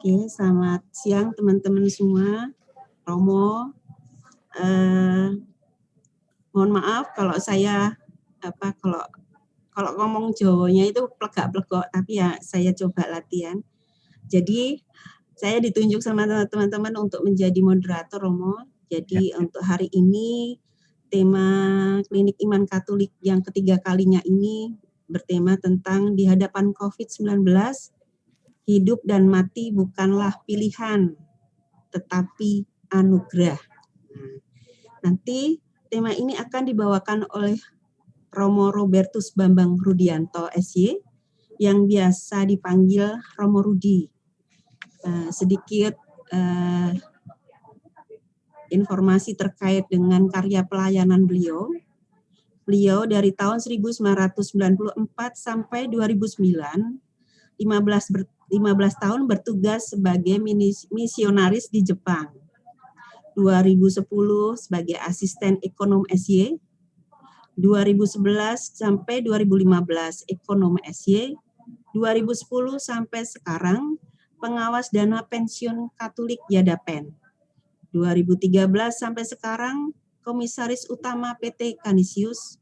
Oke, selamat siang teman-teman semua. Romo, mohon maaf kalau saya kalau ngomong Jawanya itu plegak-plegok, tapi ya saya coba latihan. Jadi saya ditunjuk sama teman-teman untuk menjadi moderator, Romo. Jadi untuk hari ini tema Klinik Iman Katolik yang ketiga kalinya ini bertema tentang di hadapan COVID-19, hidup dan mati bukanlah pilihan, tetapi anugerah. Nanti tema ini akan dibawakan oleh Romo Robertus Bambang Rudianto SY yang biasa dipanggil Romo Rudi. Sedikit informasi terkait dengan karya pelayanan beliau. Beliau dari tahun 1994 sampai 2009, 15 tahun bertugas sebagai misionaris di Jepang. 2010 sebagai asisten ekonom SY, 2011 sampai 2015 ekonom SY, 2010 sampai sekarang pengawas dana pensiun Katolik Yadapen, 2013 sampai sekarang komisaris utama PT Canisius,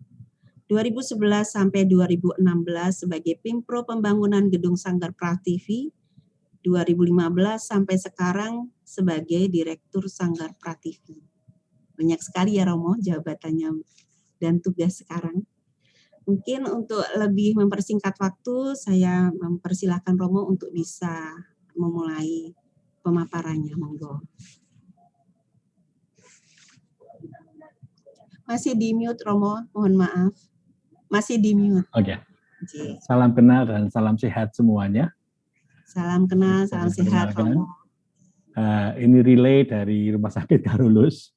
2011 sampai 2016 sebagai Pimpro Pembangunan Gedung Sanggar Prativi, 2015 sampai sekarang sebagai Direktur Sanggar Prativi. Banyak sekali ya Romo jabatannya dan tugas sekarang. Mungkin untuk lebih mempersingkat waktu, saya mempersilahkan Romo untuk bisa memulai pemaparannya. Monggo. Masih di mute Romo, mohon maaf. Masih di mute. Oke. Salam kenal dan salam sehat semuanya. Salam kenal, salam sehat Romo. Ini relay dari Rumah Sakit Carolus.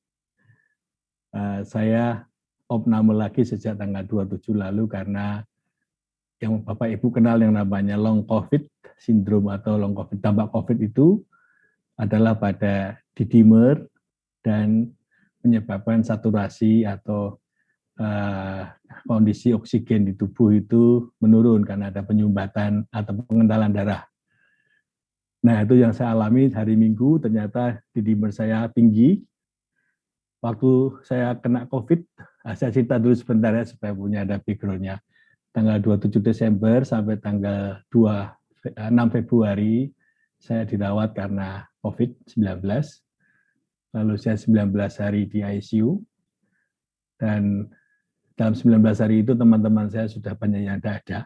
Saya opname lagi sejak tanggal 27 lalu karena yang Bapak Ibu kenal yang namanya long COVID sindrom atau long COVID, dampak COVID itu adalah pada didimer dan menyebabkan saturasi atau kondisi oksigen di tubuh itu menurun karena ada penyumbatan atau pengentalan darah. Nah, itu yang saya alami hari Minggu, ternyata didimer saya tinggi. Waktu saya kena COVID, saya cerita dulu sebentar ya supaya punya ada background-nya. Tanggal 27 Desember sampai tanggal 6 Februari, saya dirawat karena COVID-19. Lalu saya 19 hari di ICU. Dan dalam 19 hari itu teman-teman saya sudah banyak yang tidak ada.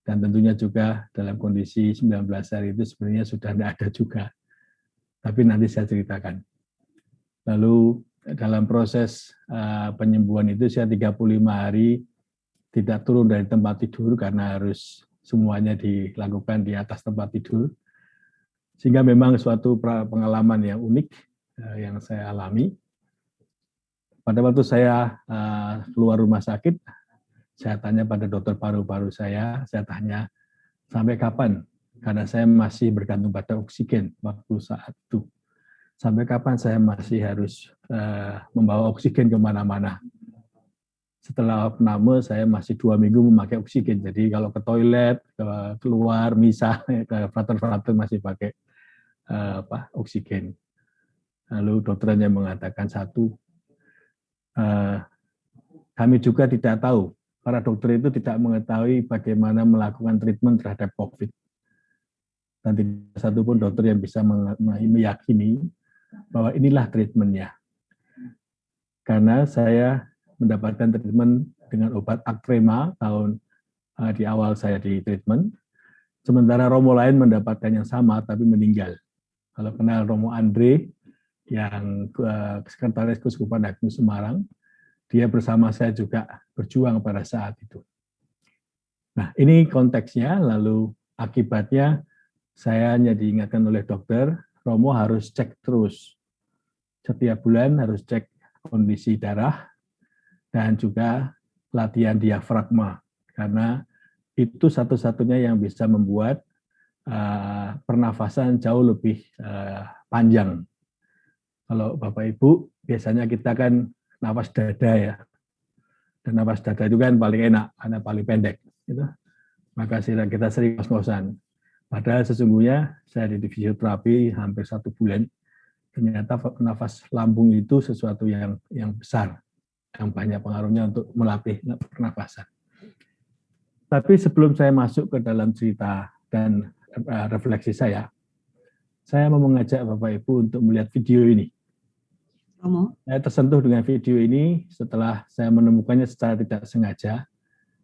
Dan tentunya juga dalam kondisi 19 hari itu sebenarnya sudah tidak ada juga. Tapi nanti saya ceritakan. Lalu dalam proses penyembuhan itu saya 35 hari tidak turun dari tempat tidur karena harus semuanya dilakukan di atas tempat tidur. Sehingga memang suatu pengalaman yang unik yang saya alami. Pada waktu saya keluar rumah sakit, saya tanya pada dokter paru-paru saya tanya, sampai kapan? Karena saya masih bergantung pada oksigen waktu saat itu. Sampai kapan saya masih harus membawa oksigen kemana-mana? Setelah opname, saya masih 2 minggu memakai oksigen. Jadi kalau ke toilet, keluar, misah, ke frater-frater masih pakai oksigen. Lalu dokternya mengatakan kami juga tidak tahu, para dokter itu tidak mengetahui bagaimana melakukan treatment terhadap COVID. Dan tidak satu pun dokter yang bisa meyakini bahwa inilah treatmentnya. Karena saya mendapatkan treatment dengan obat Actrema di awal saya di treatment, sementara Romo lain mendapatkan yang sama tapi meninggal. Kalau kenal Romo Andre, yang Sekretaris Keuskupan Agung Semarang, dia bersama saya juga berjuang pada saat itu. Nah, ini konteksnya, lalu akibatnya saya hanya diingatkan oleh dokter, Romo harus cek terus. Setiap bulan harus cek kondisi darah dan juga latihan diafragma, karena itu satu-satunya yang bisa membuat pernafasan jauh lebih panjang. Kalau Bapak Ibu, biasanya kita kan nafas dada ya. Dan nafas dada itu kan paling enak, karena paling pendek. Gitu. Maka kita sering ngos-ngosan. Padahal sesungguhnya saya di fisioterapi hampir 1 bulan, ternyata nafas lambung itu sesuatu yang besar, yang banyak pengaruhnya untuk melatih pernapasan. Tapi sebelum saya masuk ke dalam cerita dan refleksi saya mau mengajak Bapak Ibu untuk melihat video ini. Saya tersentuh dengan video ini setelah saya menemukannya secara tidak sengaja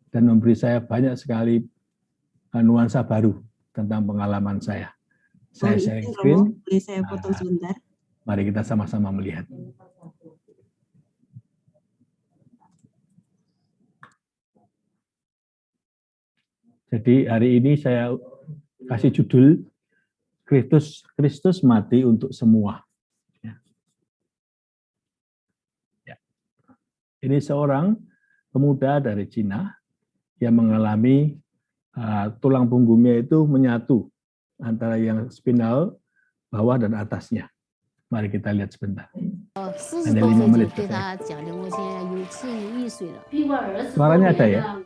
dan memberi saya banyak sekali nuansa baru tentang pengalaman saya. Saya sharing screen. Boleh saya potong sebentar? Mari kita sama-sama melihat. Jadi hari ini saya kasih judul Kristus mati untuk semua. Ya. Ini seorang pemuda dari Cina yang mengalami tulang punggungnya itu menyatu antara yang spinal bawah dan atasnya. Mari kita lihat sebentar. Hanya 5 menit. Suaranya ada ya?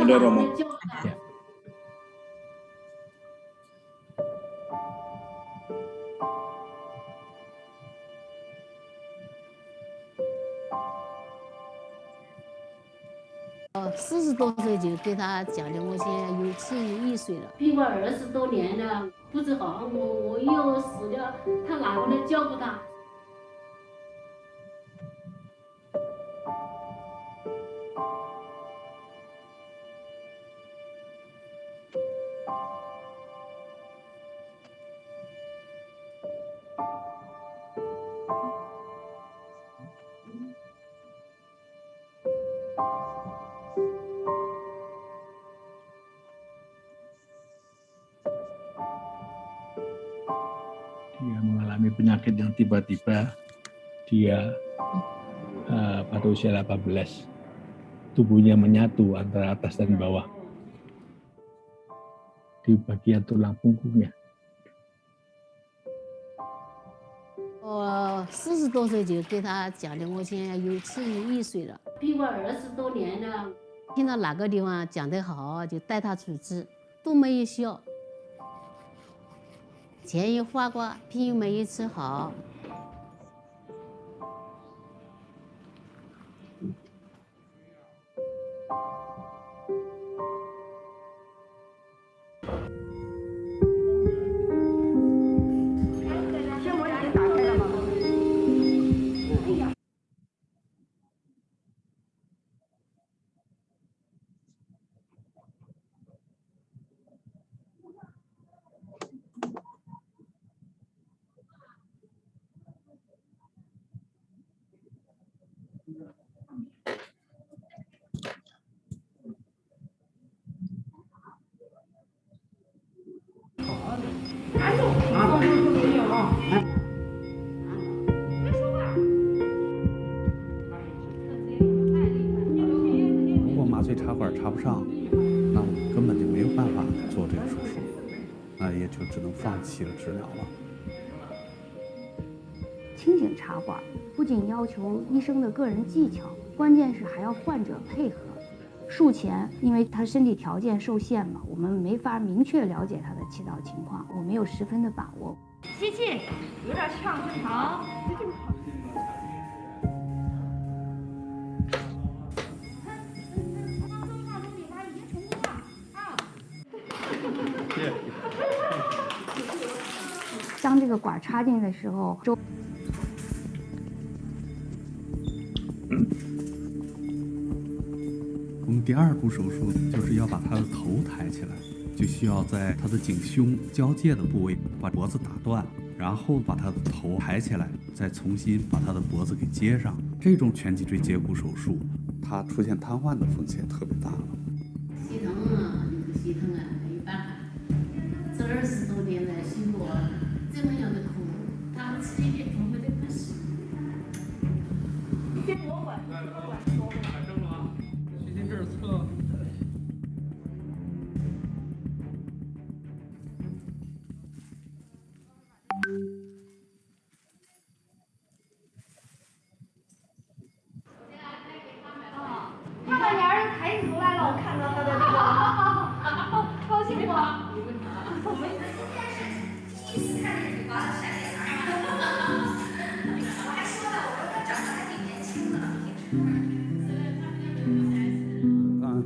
Ada Romo. Ya.40多岁就给他讲的，我现在有71岁了，比我20多年了，不治好，我又死了，他哪个来照顾他？Dia mengalami penyakit yang tiba-tiba dia pada usia 18 tubuhnya menyatu antara atas dan bawah di bagian tulang punggungnya. 我40多岁就给他讲的，我现在有71岁了，比我20多年了。听到哪个地方讲得好，就带他去治，都没有效。钱也花过，病又没有治好。如果麻醉插管插不上，那我们根本就没有办法做这个手术，那也就只能放弃了治疗了。清醒插管不仅要求医生的个人技巧，关键是还要患者配合。术前，因为他身体条件受限嘛，我们没法明确了解他的气道情况，我没有十分的把握。吸气，有点呛，好。当这个管插进的时候，我们第2步手术就是要把他的头抬起来，就需要在他的颈胸交界的部位把脖子打断，然后把他的头抬起来，再重新把他的脖子给接上。这种全脊椎截骨手术，他出现瘫痪的风险特别大了。心疼啊，心疼啊，没办法。这20多年来辛苦啊，这么样的苦，他吃一点都没得关系。先我管，我管。徐金这儿测。看到你儿子抬起头来了，我看到他的这个。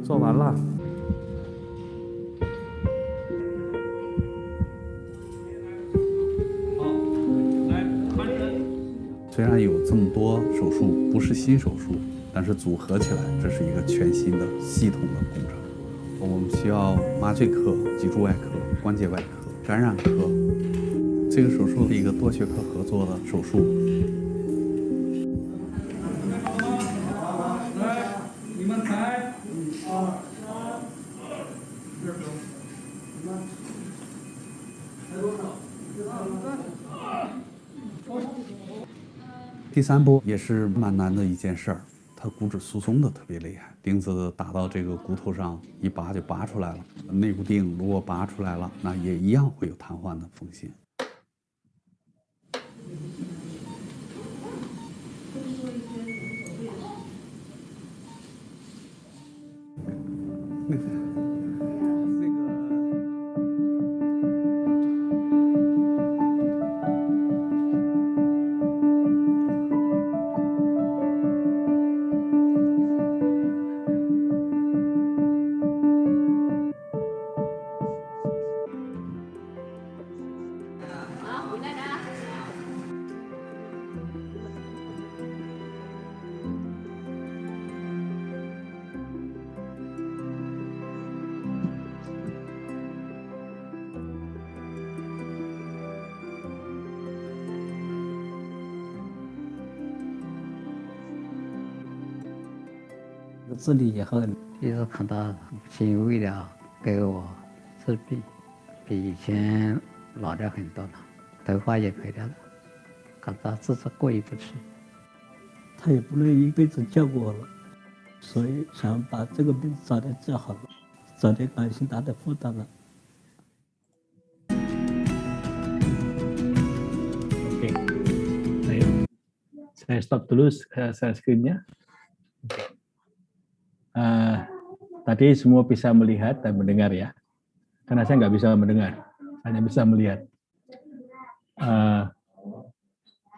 做完了。虽然有这么多手术不是新手术，但是组合起来，这是一个全新的系统的工程。我们需要麻醉科、脊柱外科、关节外科、感染科。这个手术是一个多学科合作的手术。来，你们抬。第3步也是蛮难的一件事儿，它骨质疏松的特别厉害，钉子打到这个骨头上，一拔就拔出来了。内骨钉如果拔出来了，那也一样会有瘫痪的风险。治理以后，一直看到父亲为了给我治病，比以前老了很多了，头发也白了，感到自己过意不去。他也不能一辈子照顾我了，所以想把这个病早点治好了，早点减轻他的负担了。Oke, baik. Saya stop dulu share screen-nya. Tadi semua bisa melihat dan mendengar ya, karena saya nggak bisa mendengar, hanya bisa melihat.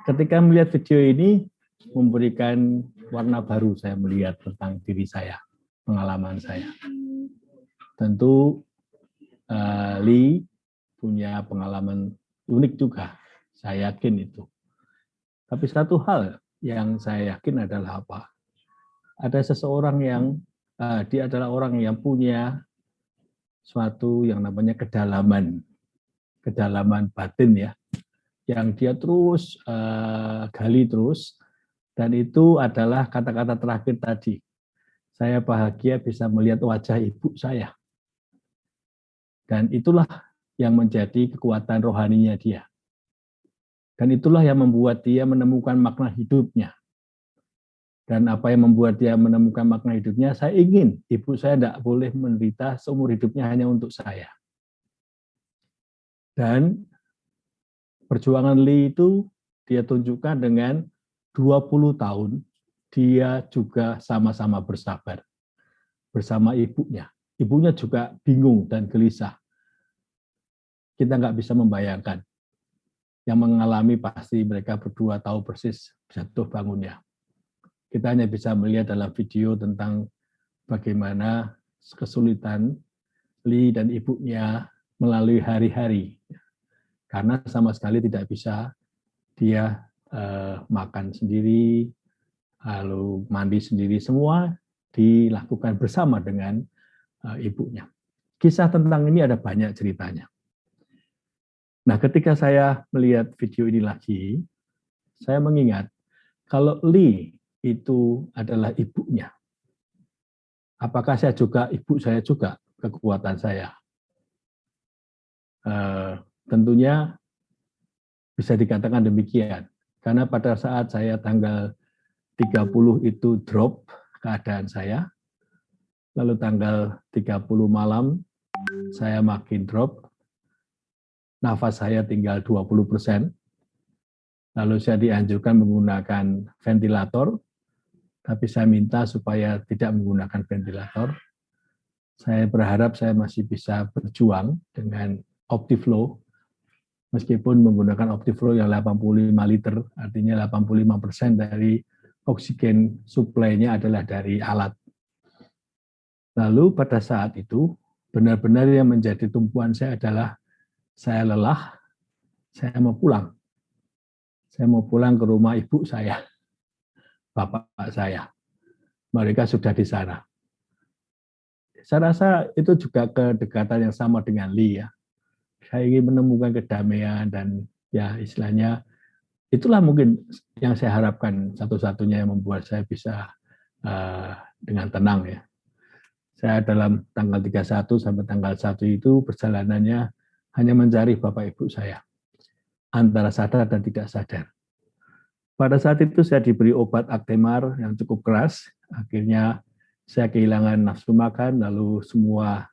Ketika melihat video ini memberikan warna baru saya melihat tentang diri saya, pengalaman saya. Tentu Lee punya pengalaman unik juga, saya yakin itu. Tapi satu hal yang saya yakin adalah apa? Ada seseorang yang dia adalah orang yang punya suatu yang namanya kedalaman batin ya, yang dia terus gali terus, dan itu adalah kata-kata terakhir tadi. Saya bahagia bisa melihat wajah ibu saya, dan itulah yang menjadi kekuatan rohaninya dia, dan itulah yang membuat dia menemukan makna hidupnya. Dan apa yang membuat dia menemukan makna hidupnya, saya ingin ibu saya tidak boleh menderita seumur hidupnya hanya untuk saya. Dan perjuangan Lee itu dia tunjukkan dengan 20 tahun, dia juga sama-sama bersabar bersama ibunya. Ibunya juga bingung dan gelisah. Kita nggak bisa membayangkan. Yang mengalami pasti mereka berdua tahu persis jatuh bangunnya. Kita hanya bisa melihat dalam video tentang bagaimana kesulitan Lee dan ibunya melalui hari-hari. Karena sama sekali tidak bisa dia makan sendiri, lalu mandi sendiri, semua dilakukan bersama dengan ibunya. Kisah tentang ini ada banyak ceritanya. Nah, ketika saya melihat video ini lagi, saya mengingat kalau Lee itu adalah ibunya. Apakah ibu saya juga kekuatan saya? Tentunya bisa dikatakan demikian. Karena pada saat saya tanggal 30 itu drop keadaan saya, lalu tanggal 30 malam saya makin drop, nafas saya tinggal 20%, lalu saya dianjurkan menggunakan ventilator, tapi saya minta supaya tidak menggunakan ventilator. Saya berharap saya masih bisa berjuang dengan Optiflow, meskipun menggunakan Optiflow yang 85 liter, artinya 85% dari oksigen suplainya adalah dari alat. Lalu pada saat itu, benar-benar yang menjadi tumpuan saya adalah saya lelah, saya mau pulang. Saya mau pulang ke rumah ibu saya, bapak saya. Mereka sudah di sana. Saya rasa itu juga kedekatan yang sama dengan Lee ya. Saya ingin menemukan kedamaian dan ya istilahnya itulah mungkin yang saya harapkan satu-satunya yang membuat saya bisa dengan tenang ya. Saya dalam tanggal 31 sampai tanggal 1 itu perjalanannya hanya mencari bapak ibu saya, antara sadar dan tidak sadar. Pada saat itu saya diberi obat Actemar yang cukup keras, akhirnya saya kehilangan nafsu makan, lalu semua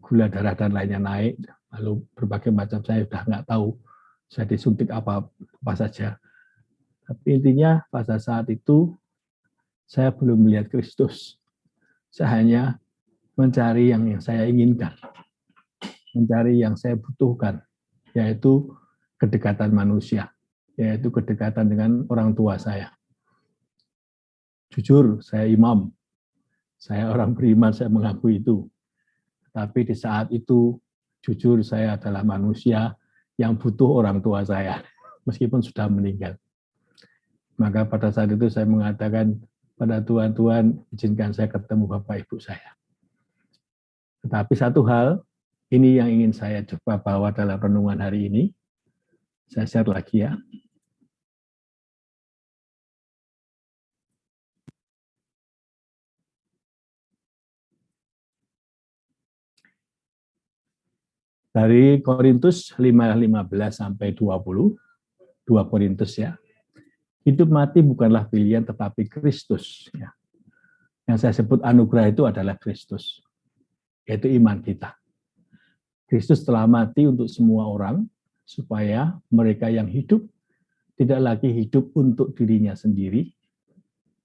gula darah dan lainnya naik, lalu berbagai macam saya sudah nggak tahu saya disuntik apa saja. Tapi intinya pada saat itu saya belum melihat Kristus. Saya hanya mencari yang saya inginkan, mencari yang saya butuhkan, yaitu kedekatan manusia, yaitu kedekatan dengan orang tua saya. Jujur, saya imam, saya orang beriman, saya mengakui itu. Tapi di saat itu, jujur saya adalah manusia yang butuh orang tua saya, meskipun sudah meninggal. Maka pada saat itu saya mengatakan pada Tuhan, Tuhan izinkan saya ketemu Bapak Ibu saya. Tetapi satu hal, ini yang ingin saya coba bawa dalam renungan hari ini. Saya share lagi ya. Dari Korintus 5:15 sampai 20, 2 Korintus ya. Hidup mati bukanlah pilihan tetapi Kristus ya. Yang saya sebut anugerah itu adalah Kristus, yaitu iman kita. Kristus telah mati untuk semua orang, supaya mereka yang hidup tidak lagi hidup untuk dirinya sendiri,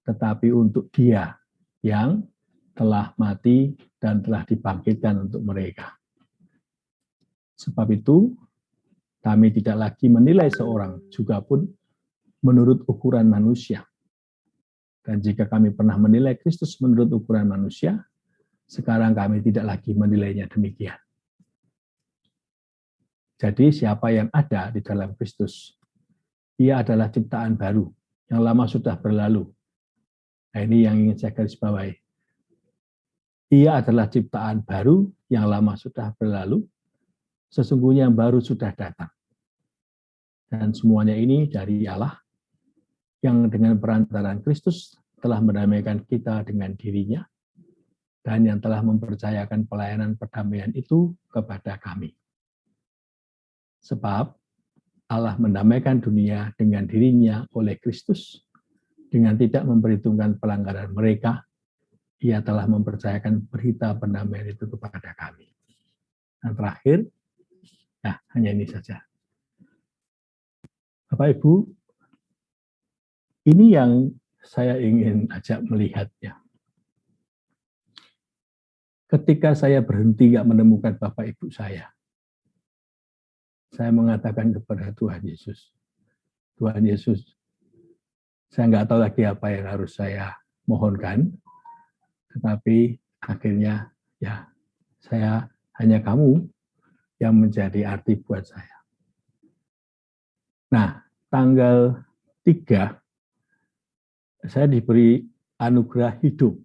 tetapi untuk Dia yang telah mati dan telah dibangkitkan untuk mereka. Sebab itu, kami tidak lagi menilai seorang juga pun menurut ukuran manusia. Dan jika kami pernah menilai Kristus menurut ukuran manusia, sekarang kami tidak lagi menilainya demikian. Jadi siapa yang ada di dalam Kristus, ia adalah ciptaan baru, yang lama sudah berlalu. Nah, ini yang ingin saya garis bawahi. Ia adalah ciptaan baru, yang lama sudah berlalu, sesungguhnya yang baru sudah datang. Dan semuanya ini dari Allah, yang dengan perantaraan Kristus telah mendamaikan kita dengan dirinya, dan yang telah mempercayakan pelayanan perdamaian itu kepada kami. Sebab Allah mendamaikan dunia dengan dirinya oleh Kristus, dengan tidak memperhitungkan pelanggaran mereka, Ia telah mempercayakan berita pendamaian itu kepada kami. Dan terakhir, nah hanya ini saja. Bapak Ibu, ini yang saya ingin ajak melihatnya. Ketika saya berhenti nggak menemukan Bapak Ibu saya mengatakan kepada Tuhan Yesus, Tuhan Yesus, saya nggak tahu lagi apa yang harus saya mohonkan, tetapi akhirnya ya saya hanya kamu yang menjadi arti buat saya. Nah, tanggal 3 saya diberi anugerah hidup.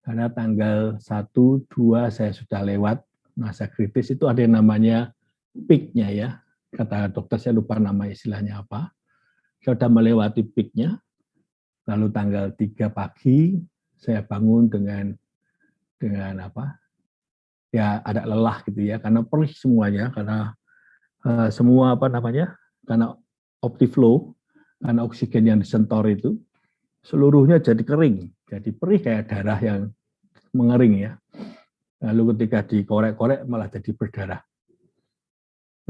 Karena tanggal 1, 2 saya sudah lewat masa kritis, itu ada yang namanya peak-nya ya. Kata dokter saya lupa nama istilahnya apa. Saya sudah melewati peak-nya. Lalu tanggal 3 pagi saya bangun dengan apa? Ya ada lelah gitu ya, karena perih semuanya, karena semua apa namanya? Karena Optiflow, karena oksigen yang disentor itu seluruhnya jadi kering, jadi perih kayak darah yang mengering ya. Lalu ketika dikorek-korek malah jadi berdarah.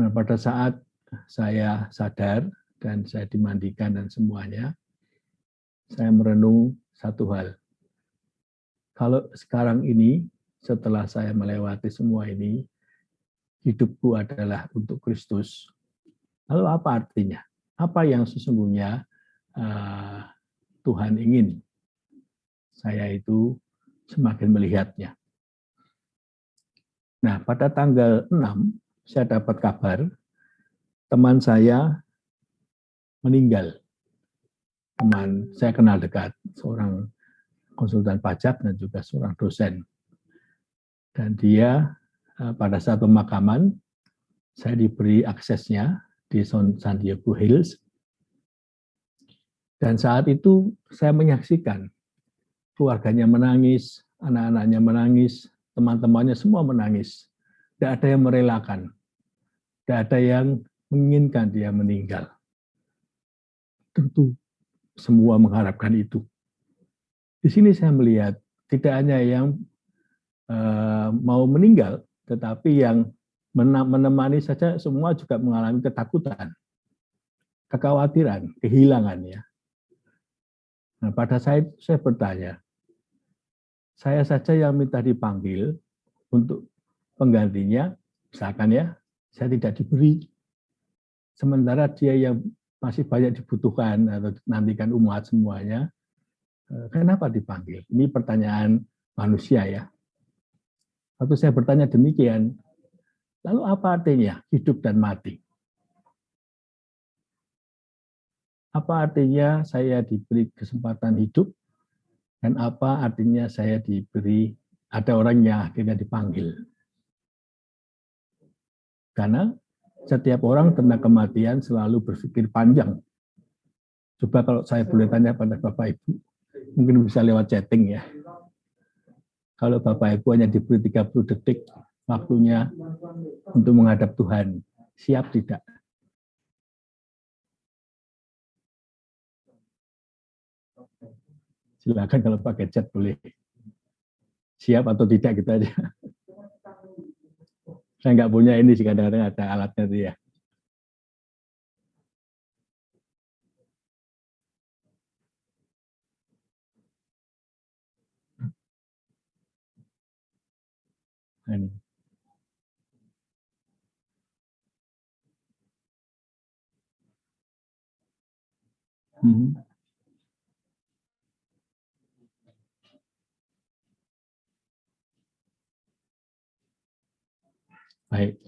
Nah, pada saat saya sadar dan saya dimandikan dan semuanya, saya merenung satu hal. Kalau sekarang ini setelah saya melewati semua ini, hidupku adalah untuk Kristus. Lalu apa artinya? Apa yang sesungguhnya Tuhan ingin saya itu semakin melihatnya? Nah, pada tanggal 6, saya dapat kabar teman saya meninggal. Teman saya kenal dekat, seorang konsultan pajak dan juga seorang dosen. Dan dia pada saat pemakaman, saya diberi aksesnya di San Diego Hills. Dan saat itu saya menyaksikan keluarganya menangis, anak-anaknya menangis, teman-temannya semua menangis. Tidak ada yang merelakan. Tidak ada yang menginginkan dia meninggal. Tentu semua mengharapkan itu. Di sini saya melihat tidak hanya yang mau meninggal, tetapi yang menemani saja semua juga mengalami ketakutan, kekhawatiran, kehilangan ya. Nah, pada saat saya bertanya, saya saja yang minta dipanggil untuk penggantinya, misalkan ya, saya tidak diberi. Sementara dia yang masih banyak dibutuhkan atau nantikan umat semuanya, kenapa dipanggil? Ini pertanyaan manusia ya. Waktu saya bertanya demikian, lalu apa artinya hidup dan mati? Apa artinya saya diberi kesempatan hidup? Dan apa artinya saya diberi, ada orang yang akhirnya dipanggil? Karena setiap orang tentang kematian selalu berpikir panjang. Coba kalau saya boleh tanya pada Bapak Ibu, mungkin bisa lewat chatting ya. Kalau Bapak Ibu hanya diberi 30 detik waktunya untuk menghadap Tuhan, siap tidak? Silakan kalau pakai chat boleh. Siap atau tidak gitu aja. Saya nggak punya ini sih, kadang-kadang ada alatnya tuh ya. Ini. Baik.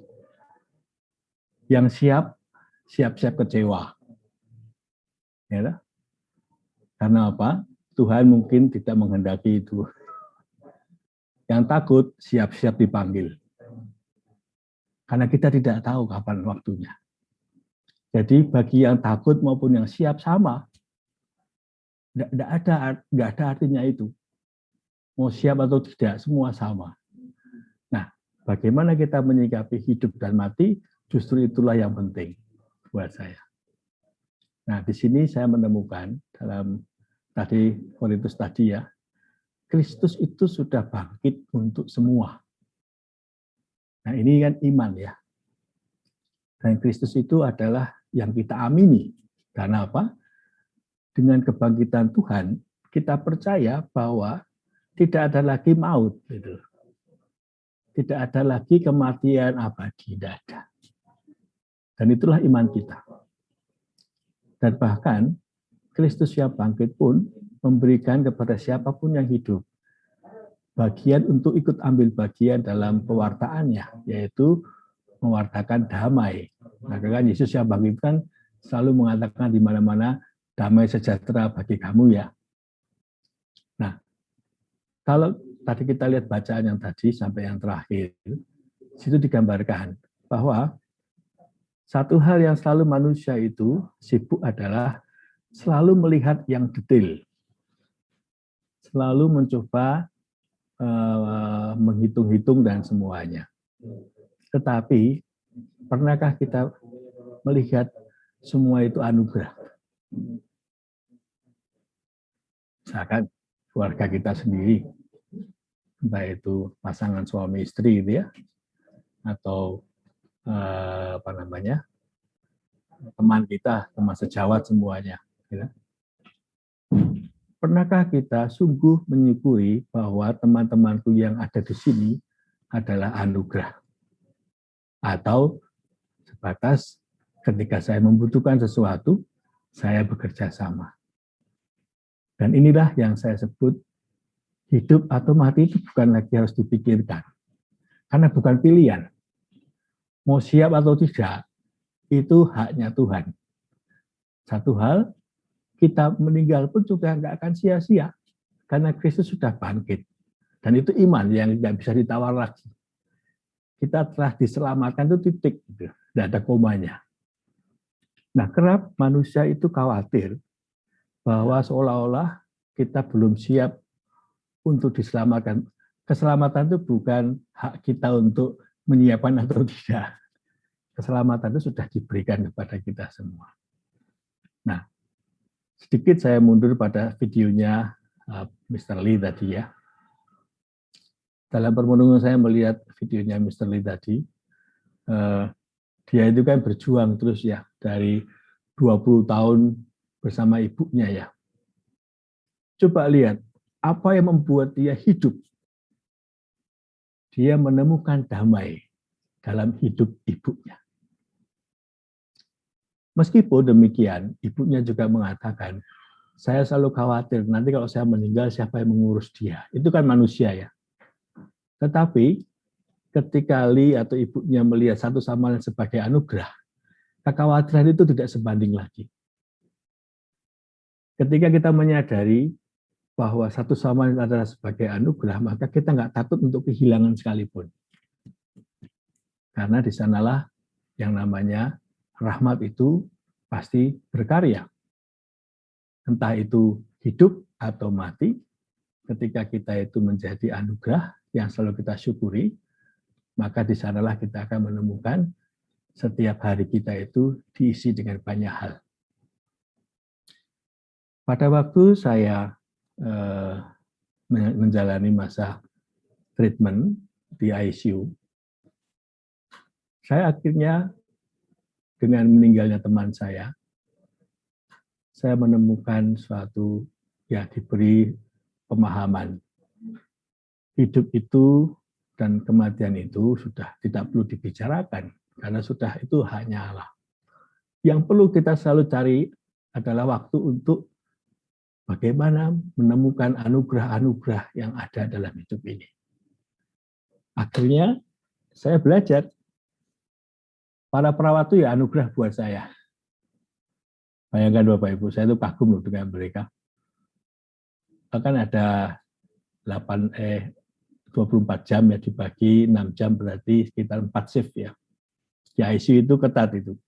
Yang siap-siap kecewa. Ya, karena apa? Tuhan mungkin tidak menghendaki itu. Yang takut siap-siap dipanggil. Karena kita tidak tahu kapan waktunya. Jadi bagi yang takut maupun yang siap sama, nggak ada artinya itu. Mau siap atau tidak, semua sama. Nah, bagaimana kita menyikapi hidup dan mati, justru itulah yang penting buat saya. Nah, di sini saya menemukan dalam tadi Korintus tadi ya, Kristus itu sudah bangkit untuk semua. Nah, ini kan iman ya. Dan Kristus itu adalah yang kita amini. Karena apa? Dengan kebangkitan Tuhan, kita percaya bahwa tidak ada lagi maut. Gitu. Tidak ada lagi kematian abadi. Tidak ada. Dan itulah iman kita. Dan bahkan, Kristus yang bangkit pun memberikan kepada siapapun yang hidup bagian untuk ikut ambil bagian dalam pewartaannya, yaitu mewartakan damai. Maka kan Yesus yang bangkit kan selalu mengatakan di mana-mana damai sejahtera bagi kamu ya. Nah, kalau tadi kita lihat bacaan yang tadi sampai yang terakhir, situ digambarkan bahwa satu hal yang selalu manusia itu sibuk adalah selalu melihat yang detail, selalu mencoba menghitung-hitung dan semuanya. Tetapi, pernahkah kita melihat semua itu anugerah? Misalkan keluarga kita sendiri, entah itu pasangan suami istri itu ya, atau teman kita, teman sejawat semuanya. Gitu. pernahkah kita sungguh menyukuri bahwa teman-temanku yang ada di sini adalah anugerah? Atau sebatas ketika saya membutuhkan sesuatu, saya bekerja sama. Dan inilah yang saya sebut hidup atau mati itu bukan lagi harus dipikirkan. Karena bukan pilihan. Mau siap atau tidak, itu haknya Tuhan. Satu hal, kita meninggal pun juga nggak akan sia-sia. Karena Kristus sudah bangkit. Dan itu iman yang nggak bisa ditawar lagi. Kita telah diselamatkan itu titik. Tidak ada komanya. Nah, kerap manusia itu khawatir bahwa seolah-olah kita belum siap untuk diselamatkan. Keselamatan itu bukan hak kita untuk menyiapkan atau tidak. Keselamatan itu sudah diberikan kepada kita semua. Nah, sedikit saya mundur pada videonya Mr. Lee tadi ya. Dalam permenungan saya melihat videonya Mr. Lee tadi, dia itu kan berjuang terus ya, dari 20 tahun bersama ibunya ya. Coba lihat, apa yang membuat dia hidup? Dia menemukan damai dalam hidup ibunya. Meskipun demikian, ibunya juga mengatakan, saya selalu khawatir, nanti kalau saya meninggal, siapa yang mengurus dia? Itu kan manusia ya. Tetapi, ketika Lee atau ibunya melihat satu sama lain sebagai anugerah, kekhawatiran itu tidak sebanding lagi. Ketika kita menyadari bahwa satu sama lain adalah sebagai anugerah, maka kita nggak takut untuk kehilangan sekalipun. Karena di sanalah yang namanya rahmat itu pasti berkarya. Entah itu hidup atau mati, ketika kita itu menjadi anugerah yang selalu kita syukuri, maka di sanalah kita akan menemukan setiap hari kita itu diisi dengan banyak hal. Pada waktu saya menjalani masa treatment di ICU, saya akhirnya dengan meninggalnya teman saya menemukan suatu ya diberi pemahaman. Hidup itu dan kematian itu sudah tidak perlu dibicarakan, karena sudah itu haknya Allah. Yang perlu kita selalu cari adalah waktu untuk bagaimana menemukan anugerah-anugerah yang ada dalam hidup ini. Akhirnya saya belajar, para perawat itu ya anugerah buat saya. Bayangkan Bapak Ibu, saya itu kagum loh dengan mereka. Bahkan ada 24 jam ya, dibagi 6 jam berarti sekitar 4 shift ya. Di ICU itu ketat itu.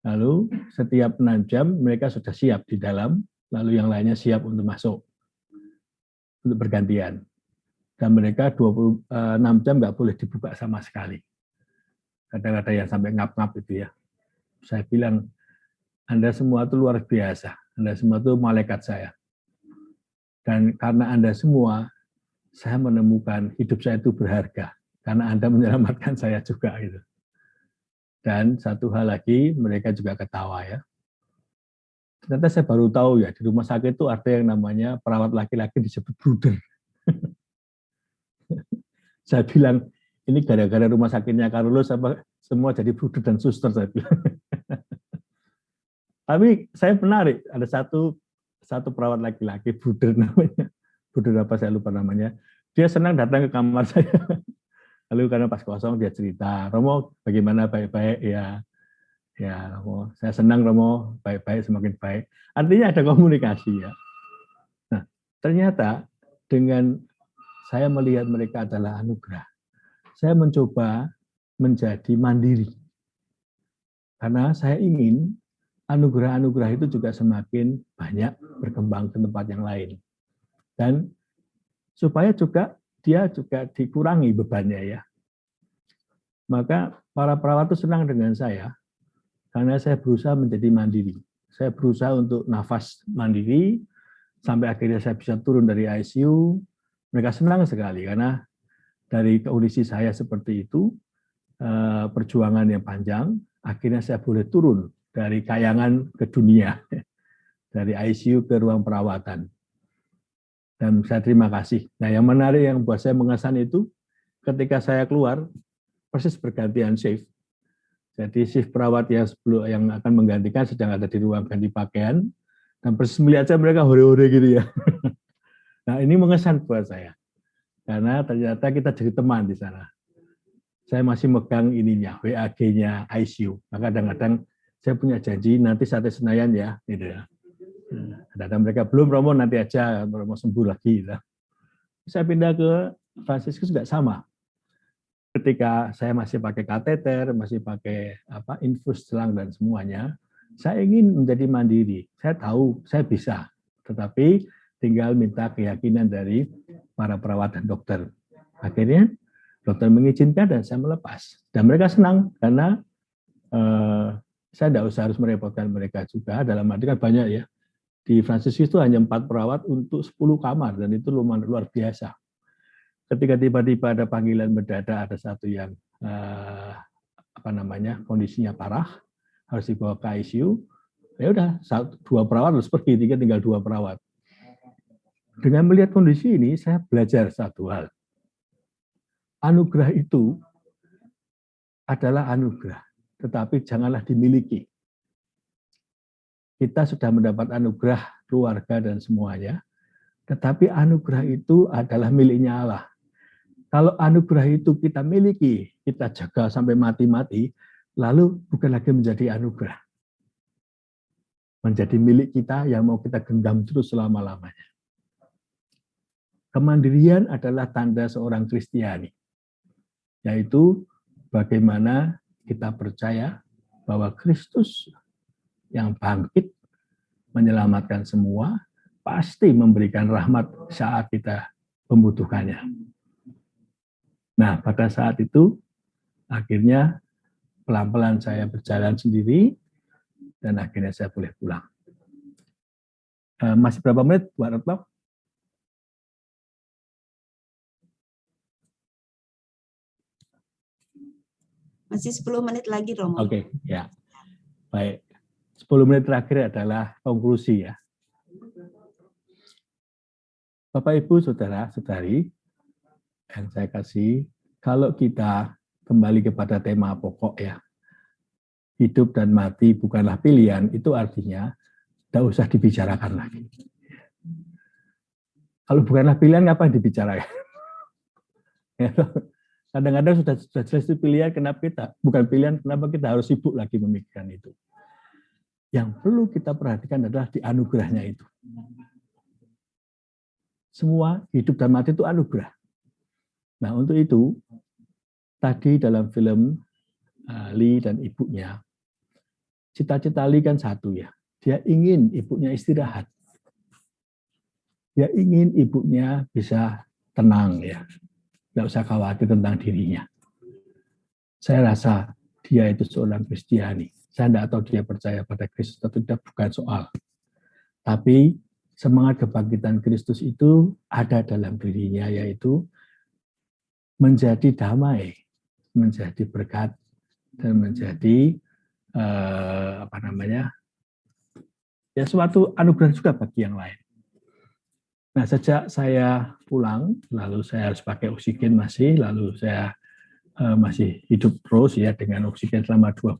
Lalu setiap 6 jam mereka sudah siap di dalam, lalu yang lainnya siap untuk masuk, untuk bergantian. Dan mereka 26 jam nggak boleh dibuka sama sekali. Kadang-kadang yang sampai ngap-ngap itu ya. Saya bilang, Anda semua itu luar biasa. Anda semua itu malaikat saya. Dan karena Anda semua, saya menemukan hidup saya itu berharga. Karena Anda menyelamatkan saya juga. Gitu. Dan satu hal lagi, mereka juga ketawa ya. Ternyata saya baru tahu ya, di rumah sakit itu ada yang namanya perawat laki-laki disebut bruder. Saya bilang, ini gara-gara rumah sakitnya Carlos, semua jadi bruder dan suster, saya bilang. Tapi saya menarik, ada satu perawat laki-laki, bruder namanya. Bruder apa saya lupa namanya. Dia senang datang ke kamar saya. Lalu karena pas kosong dia cerita, Romo bagaimana, baik-baik ya. Ya, Romo, saya senang Romo, baik-baik, semakin baik. Artinya ada komunikasi ya. Nah, ternyata dengan saya melihat mereka adalah anugerah, saya mencoba menjadi mandiri. Karena saya ingin anugerah-anugerah itu juga semakin banyak berkembang ke tempat yang lain. Dan supaya juga dia juga dikurangi bebannya ya. Maka para perawat itu senang dengan saya, karena saya berusaha menjadi mandiri. Saya berusaha untuk nafas mandiri, sampai akhirnya saya bisa turun dari ICU. Mereka senang sekali, karena dari kondisi saya seperti itu, perjuangan yang panjang, akhirnya saya boleh turun dari kayangan ke dunia, dari ICU ke ruang perawatan. Dan saya terima kasih. Nah, yang menarik yang buat saya mengesan itu, ketika saya keluar, persis bergantian shift. Jadi shift perawat yang akan menggantikan sedang ada di ruang ganti pakaian, dan persis melihat saya mereka hore-hore gitu ya. Nah, ini mengesan buat saya. Karena ternyata kita jadi teman di sana. Saya masih megang ininya, WAG-nya ICU. Maka kadang-kadang saya punya janji nanti saat Senayan ya, gitu ya. Kadang-kadang mereka belum Romo, nanti aja Romo sembuh lagi. Gitu. Saya pindah ke Fransiskus juga sama. Ketika saya masih pakai kateter, masih pakai infus selang dan semuanya, saya ingin menjadi mandiri. Saya tahu saya bisa, tetapi tinggal minta keyakinan dari para perawat dan dokter. Akhirnya dokter mengizinkan dan saya melepas. Dan mereka senang karena saya tidak usah harus merepotkan mereka juga. Dalam arti kan banyak ya. Di Fransiskus itu hanya 4 perawat untuk 10 kamar dan itu luar biasa. Ketika tiba-tiba ada panggilan mendadak, ada satu yang kondisinya parah, harus dibawa ke ICU. Ya udah, 2 perawat harus pergi, tinggal 2 perawat. Dengan melihat kondisi ini, saya belajar satu hal. Anugerah itu adalah anugerah, tetapi janganlah dimiliki. Kita sudah mendapat anugerah keluarga dan semuanya, tetapi anugerah itu adalah miliknya Allah. Kalau anugerah itu kita miliki, kita jaga sampai mati-mati, lalu bukan lagi menjadi anugerah. Menjadi milik kita yang mau kita genggam terus selama-lamanya. Kemandirian adalah tanda seorang Kristiani, yaitu bagaimana kita percaya bahwa Kristus yang bangkit menyelamatkan semua, pasti memberikan rahmat saat kita membutuhkannya. Nah, pada saat itu, akhirnya pelan-pelan saya berjalan sendiri, dan akhirnya saya boleh pulang. Masih berapa menit, Pak Retno? Masih 10 menit lagi, Romo. Oke, ya. Baik. 10 menit terakhir adalah konklusi ya. Bapak, Ibu, Saudara, Saudari, yang saya kasih, kalau kita kembali kepada tema pokok ya, hidup dan mati bukanlah pilihan, itu artinya tidak usah dibicarakan lagi. Kalau bukanlah pilihan, ngapain dibicarakan? Kadang-kadang sudah jelas itu pilihan, kenapa kita? Bukan pilihan, kenapa kita harus sibuk lagi memikirkan itu? Yang perlu kita perhatikan adalah di anugerahnya itu. Semua hidup dan mati itu anugerah. Nah, untuk itu, tadi dalam film Lee dan ibunya, cita-cita Lee kan satu ya. Dia ingin ibunya istirahat. Dia ingin ibunya bisa tenang ya. Tidak usah khawatir tentang dirinya. Saya rasa dia itu seorang Kristiani. Saya tidak tahu dia percaya pada Kristus atau tidak, bukan soal. Tapi semangat kebangkitan Kristus itu ada dalam dirinya, yaitu menjadi damai, menjadi berkat, dan menjadi suatu anugerah juga bagi yang lain. Nah, sejak saya pulang, lalu saya harus pakai oksigen lalu saya masih hidup terus ya dengan oksigen selama 2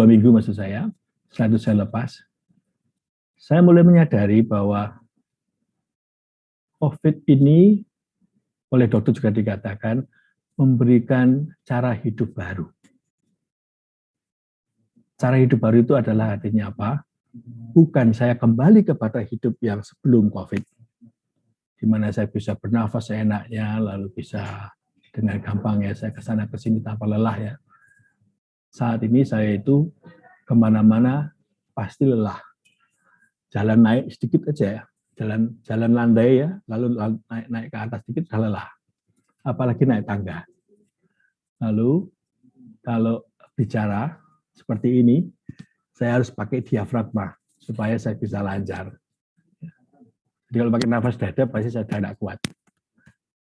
minggu maksud saya. Setelah itu saya lepas. Saya mulai menyadari bahwa COVID ini oleh dokter juga dikatakan memberikan cara hidup baru. Cara hidup baru itu adalah artinya apa? Bukan saya kembali kepada hidup yang sebelum COVID, di mana saya bisa bernafas seenaknya, lalu bisa dengan gampangnya saya kesana kesini tanpa lelah ya. Saat ini saya itu kemana-mana pasti lelah. Jalan naik sedikit aja ya, jalan landai ya, lalu naik ke atas sedikit sudah lelah. Apalagi naik tangga. Lalu kalau bicara seperti ini, saya harus pakai diafragma supaya saya bisa lancar. Jadi kalau pakai nafas dada pasti saya tidak kuat.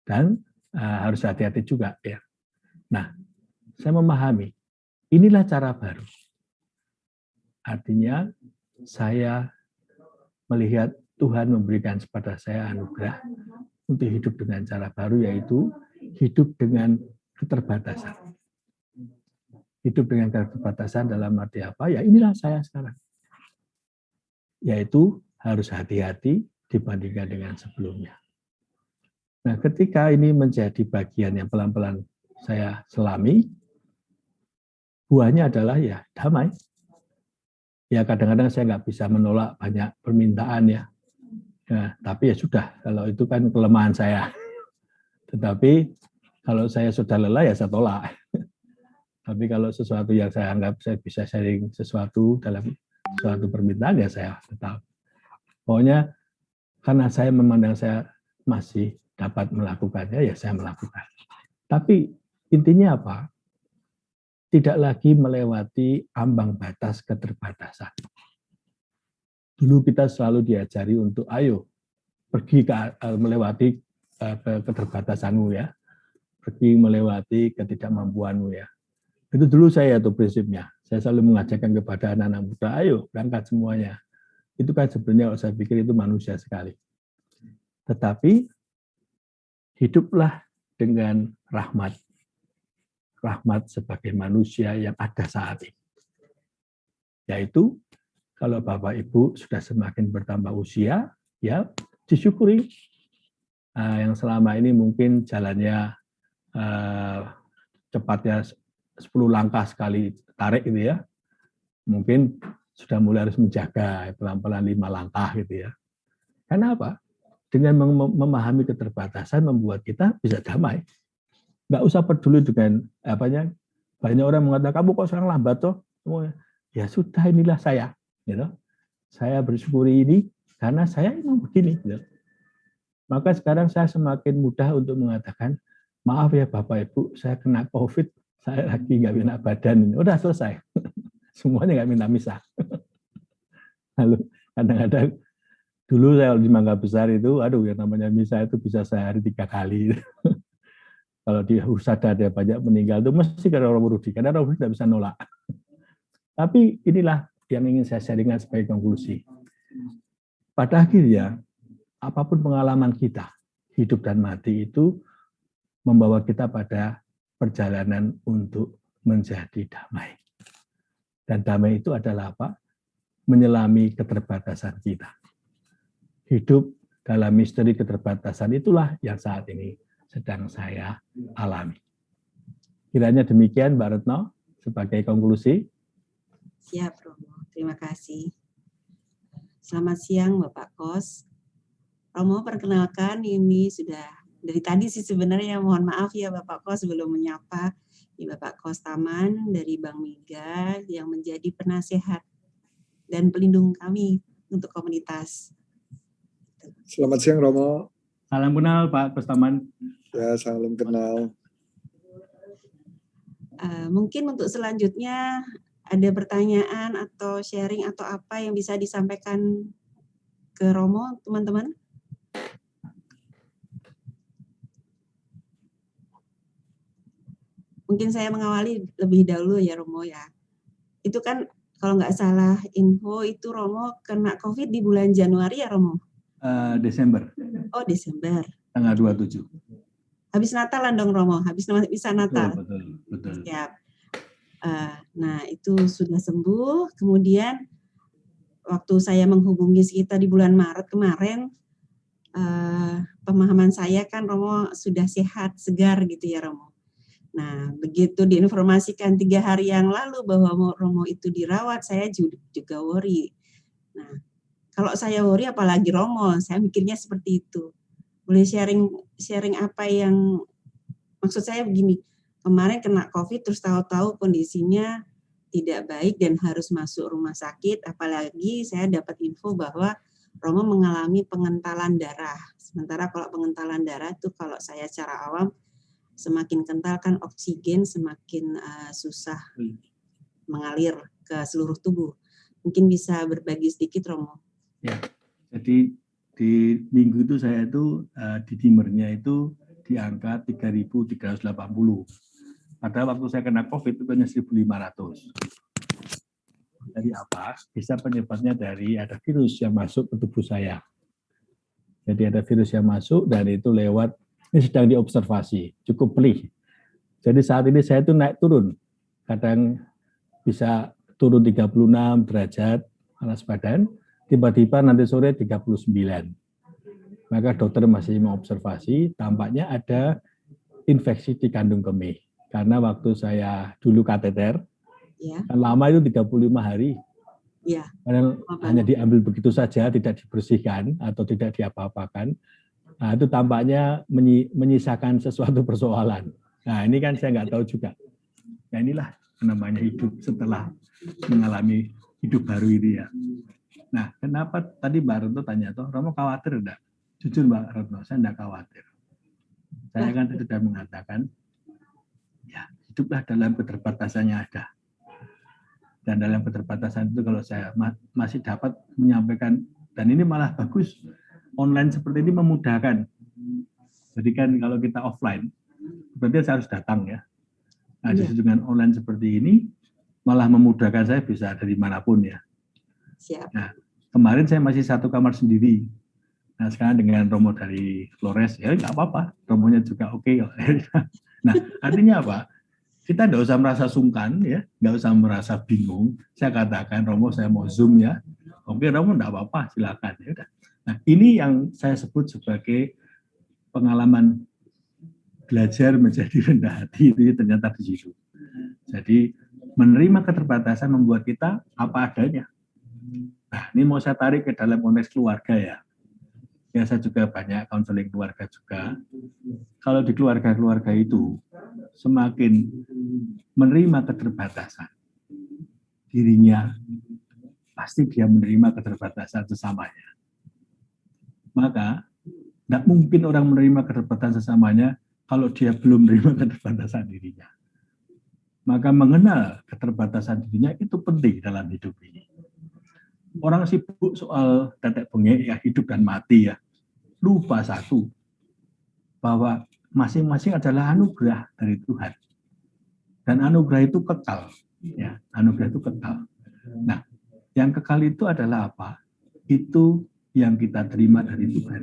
Dan harus hati-hati juga ya. Nah, saya memahami inilah cara baru. Artinya saya melihat Tuhan memberikan kepada saya anugerah untuk hidup dengan cara baru, yaitu hidup dengan keterbatasan. Hidup dengan keterbatasan dalam arti apa? Ya inilah saya sekarang. Yaitu harus hati-hati dibandingkan dengan sebelumnya. Nah, ketika ini menjadi bagian yang pelan-pelan saya selami, buahnya adalah ya damai. Ya kadang-kadang saya nggak bisa menolak banyak permintaan ya. Nah, tapi ya sudah, kalau itu kan kelemahan saya. Tetapi kalau saya sudah lelah ya saya tolak. Tapi kalau sesuatu yang saya anggap saya bisa sharing sesuatu dalam suatu permintaan ya saya tetap. Pokoknya karena saya memandang saya masih dapat melakukannya ya saya melakukan. Tapi intinya apa? Tidak lagi melewati ambang batas keterbatasan. Dulu kita selalu diajari untuk ayo pergi melewati keterbatasanmu ya. Pergi melewati ketidakmampuanmu ya. Itu dulu saya tuh prinsipnya. Saya selalu mengajarkan kepada anak-anak muda, ayo berangkat semuanya. Itu kan sebenarnya saya pikir itu manusia sekali. Tetapi hiduplah dengan rahmat. Rahmat sebagai manusia yang ada saat ini. Yaitu kalau Bapak Ibu sudah semakin bertambah usia, ya disyukuri. Yang selama ini mungkin jalannya cepatnya 10 langkah sekali tarik gitu ya. Mungkin sudah mulai harus menjaga pelan-pelan 5 langkah gitu ya. Karena apa? Dengan memahami keterbatasan membuat kita bisa damai. Nggak usah peduli dengan apanya. Banyak orang mengatakan kamu kok sekarang lambat toh. Ya sudah inilah saya. Gitu. Saya bersyukuri ini karena saya memang begini. Gitu. Maka sekarang saya semakin mudah untuk mengatakan maaf ya Bapak Ibu, saya kena COVID. Saya lagi nggak enak badan, udah selesai. Semuanya nggak minta misah. Lalu kadang-kadang dulu saya di Mangga Besar itu, aduh yang namanya misah itu bisa sehari 3 kali. Kalau di Husada ada banyak meninggal itu mesti karena orang Rudi, karena orang Rudi tidak bisa nolak. Tapi inilah yang ingin saya sharingkan sebagai konklusi. Pada akhirnya, apapun pengalaman kita, hidup dan mati itu membawa kita pada perjalanan untuk menjadi damai. Dan damai itu adalah apa? Menyelami keterbatasan kita. Hidup dalam misteri keterbatasan itulah yang saat ini sedang saya alami. Kiranya demikian Mbak Retno sebagai konklusi. Siap, Romo. Terima kasih. Selamat siang Bapak Kos. Romo, perkenalkan ini sudah dari tadi sih sebenarnya, mohon maaf ya Bapak Kos belum menyapa. Ini Bapak Kos Taman dari Bank Mega yang menjadi penasehat dan pelindung kami untuk komunitas. Selamat siang Romo. Salam kenal Pak Kos Taman. Ya, salam kenal. Mungkin untuk selanjutnya ada pertanyaan atau sharing atau apa yang bisa disampaikan ke Romo, teman-teman? Mungkin saya mengawali lebih dahulu ya Romo ya. Itu kan kalau nggak salah info itu Romo kena COVID di bulan Januari ya Romo? Desember. Oh Desember. Tanggal 27. Habis Natalan dong Romo, habis bisa Natal. Betul. Siap. Nah itu sudah sembuh. Kemudian waktu saya menghubungi sekitar di bulan Maret kemarin, pemahaman saya kan Romo sudah sehat, segar gitu ya Romo. Nah, begitu diinformasikan 3 hari yang lalu bahwa Romo itu dirawat, saya juga worry. Nah, kalau saya worry apalagi Romo, saya mikirnya seperti itu. Boleh sharing apa yang, maksud saya begini, kemarin kena COVID terus tahu-tahu kondisinya tidak baik dan harus masuk rumah sakit, apalagi saya dapat info bahwa Romo mengalami pengentalan darah. Sementara kalau pengentalan darah itu kalau saya secara awam, semakin kental kan oksigen semakin susah mengalir ke seluruh tubuh. Mungkin bisa berbagi sedikit Romo. Ya, jadi di minggu itu saya itu di dimernya itu di angka 3.380. Padahal waktu saya kena COVID itu hanya 1.500. Dari apa? Bisa penyebabnya dari ada virus yang masuk ke tubuh saya. Jadi ada virus yang masuk dan itu lewat, ini sedang diobservasi, cukup pelih. Jadi saat ini saya itu naik turun, kadang bisa turun 36 derajat panas badan, tiba-tiba nanti sore 39. Maka dokter masih mengobservasi, tampaknya ada infeksi di kandung kemih. Karena waktu saya dulu kateter, kan lama itu 35 hari. Karena hanya diambil begitu saja, tidak dibersihkan atau tidak diapa-apakan. Nah, itu tampaknya menyisakan sesuatu persoalan. Nah, ini kan saya nggak tahu juga. Nah, inilah namanya hidup setelah mengalami hidup baru ini ya. Nah, kenapa tadi Mbak Retno tanya, toh Romo khawatir enggak? Jujur Mbak Retno, saya enggak khawatir. Saya kan sudah mengatakan, ya hiduplah dalam keterbatasan yang ada. Dan dalam keterbatasan itu kalau saya masih dapat menyampaikan, dan ini malah bagus, online seperti ini memudahkan. Jadi kan kalau kita offline, berarti saya harus datang ya. Nah, justru dengan online seperti ini, malah memudahkan saya bisa dari manapun ya. Nah, kemarin saya masih satu kamar sendiri. Nah, sekarang dengan Romo dari Flores, ya nggak apa-apa. Romonya juga oke. Nah, artinya apa? Kita nggak usah merasa sungkan, ya, nggak usah merasa bingung. Saya katakan, Romo saya mau Zoom ya. Oke, Romo nggak apa-apa, silakan. Ya udah. Nah, ini yang saya sebut sebagai pengalaman belajar menjadi rendah hati itu ternyata di situ. Jadi menerima keterbatasan membuat kita apa adanya. Nah, ini mau saya tarik ke dalam konteks keluarga ya. Ya, saya juga banyak konseling keluarga juga. Kalau di keluarga-keluarga itu semakin menerima keterbatasan dirinya, pasti dia menerima keterbatasan sesamanya. Maka tidak mungkin orang menerima keterbatasan sesamanya kalau dia belum menerima keterbatasan dirinya. Maka mengenal keterbatasan dirinya itu penting dalam hidup ini. Orang sibuk soal tetek bengek ya, hidup dan mati ya. Lupa satu, bahwa masing-masing adalah anugerah dari Tuhan. Dan anugerah itu kekal. Ya, anugerah itu kekal. Nah, yang kekal itu adalah apa? Itu yang kita terima dari Tuhan.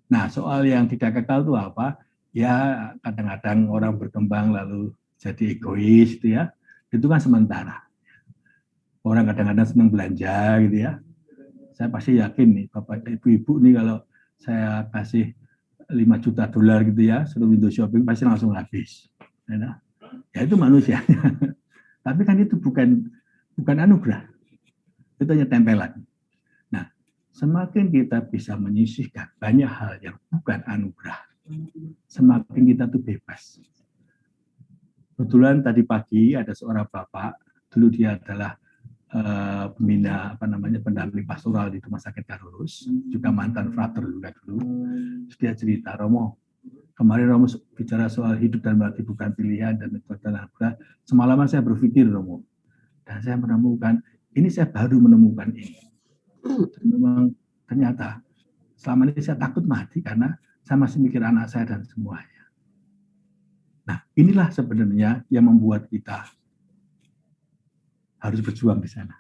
Nah, soal yang tidak kekal itu apa? Ya, kadang-kadang orang berkembang lalu jadi egois, gitu ya. Itu kan sementara. Orang kadang-kadang senang belanja, gitu ya. Saya pasti yakin nih, Bapak Ibu-Ibu nih kalau saya kasih 5 juta dolar gitu ya, suruh window shopping pasti langsung habis. Ya itu manusianya. Tapi kan itu bukan anugerah. Itu hanya tempelan. Nah, semakin kita bisa menyisihkan banyak hal yang bukan anugerah, semakin kita tuh bebas. Kebetulan tadi pagi ada seorang bapak, dulu dia adalah pembina pendamping pastoral di Rumah Sakit Karolus, juga mantan frater juga dulu. Terus dia cerita, Romo, kemarin Romo bicara soal hidup dan mati bukan pilihan dan anugerah. Semalaman saya berpikir, Romo, dan saya menemukan ini, saya baru menemukan ini. Dan memang ternyata selama ini saya takut mati karena saya masih mikir anak saya dan semuanya. Nah, inilah sebenarnya yang membuat kita harus berjuang di sana.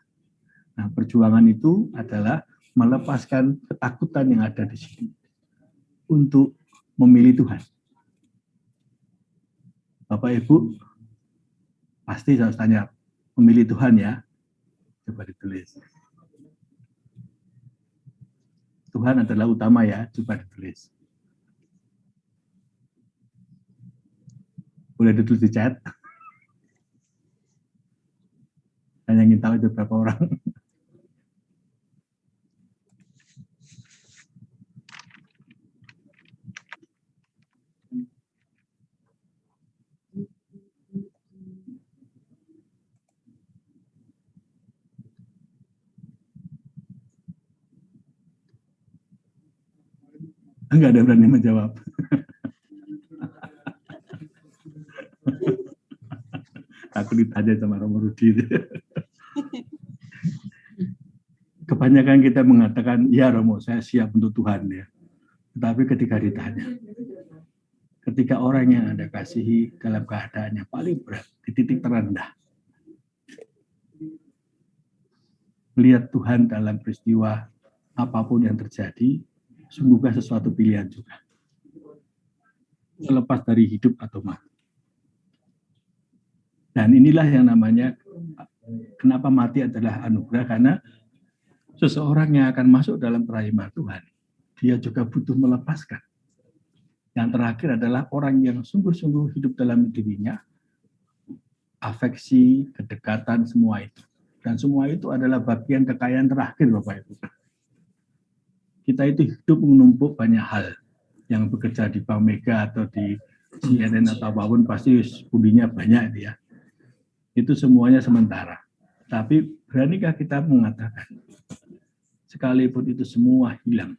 Nah, perjuangan itu adalah melepaskan ketakutan yang ada di sini untuk memilih Tuhan. Bapak Ibu pasti harus tanya, memilih Tuhan ya. Coba ditulis. Tuhan adalah utama ya, coba ditulis. Boleh ditulis di chat. Saya ingin tahu itu berapa orang. Enggak ada berani menjawab. Takut ditanya sama Romo Rudi. Kebanyakan kita mengatakan, ya Romo, saya siap untuk Tuhan ya. Tetapi ketika ditanya, ketika orang yang Anda kasihi dalam keadaan yang paling berat, di titik terendah, melihat Tuhan dalam peristiwa apapun yang terjadi, sungguhkah sesuatu pilihan juga. Terlepas dari hidup atau mati. Dan inilah yang namanya kenapa mati adalah anugerah, karena seseorang yang akan masuk dalam kerajaan Tuhan, dia juga butuh melepaskan. Yang terakhir adalah orang yang sungguh-sungguh hidup dalam dirinya, afeksi, kedekatan, semua itu. Dan semua itu adalah bagian kekayaan terakhir, Bapak Ibu. Kita itu hidup menumpuk banyak hal. Yang bekerja di Bank Mega atau di CNN atau apapun, pasti pudinya banyak ya. Itu semuanya sementara. Tapi beranikah kita mengatakan, sekalipun itu semua hilang,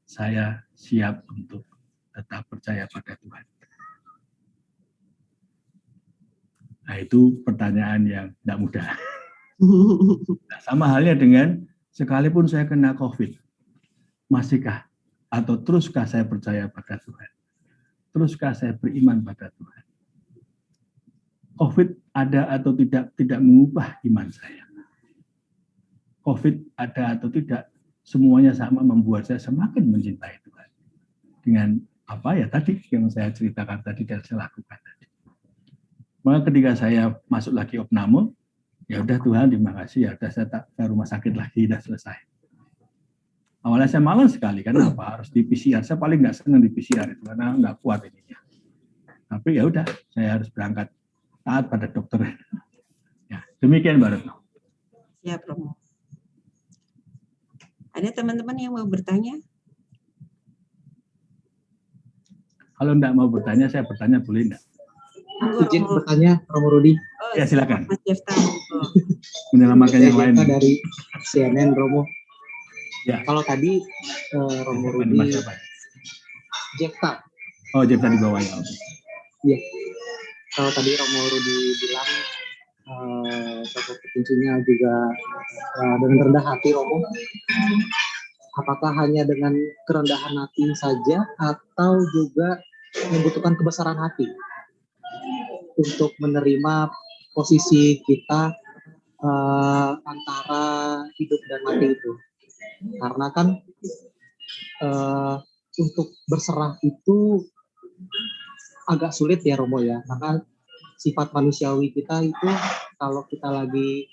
saya siap untuk tetap percaya pada Tuhan. Nah, itu pertanyaan yang tidak mudah. Nah, sama halnya dengan sekalipun saya kena COVID, masihkah atau teruskah saya percaya pada Tuhan? Teruskah saya beriman pada Tuhan? COVID ada atau tidak mengubah iman saya. COVID ada atau tidak, semuanya sama membuat saya semakin mencintai Tuhan. Dengan apa ya tadi yang saya ceritakan tadi dan saya lakukan tadi. Maka ketika saya masuk lagi opname, ya udah Tuhan terima kasih, ya udah saya tak ke rumah sakit lagi, udah selesai. Awalnya saya malas sekali, karena apa? Harus di PCR. Saya paling nggak senang di PCR itu karena nggak kuat ininya. Tapi ya udah, saya harus berangkat taat pada dokter. Ya, demikian Mbak Retno. Ya, Romo. Ada teman-teman yang mau bertanya? Kalau enggak mau bertanya, saya bertanya boleh enggak? Izin bertanya, Romo Rudi. Oh, ya silakan. Mas Jefta. Menyelamatkan yang lain. Dari CNN Romo. Ya. Kalau tadi Romo Rudi Jefta. Oh, Jefta di bawah ya. Iya. Kalau tadi Romo Rudi bilang sosok petunjuknya juga dengan rendah hati Romo. Apakah hanya dengan kerendahan hati saja atau juga membutuhkan kebesaran hati untuk menerima posisi kita antara hidup dan mati itu? Karena kan untuk berserah itu agak sulit ya Romo ya, karena sifat manusiawi kita itu kalau kita lagi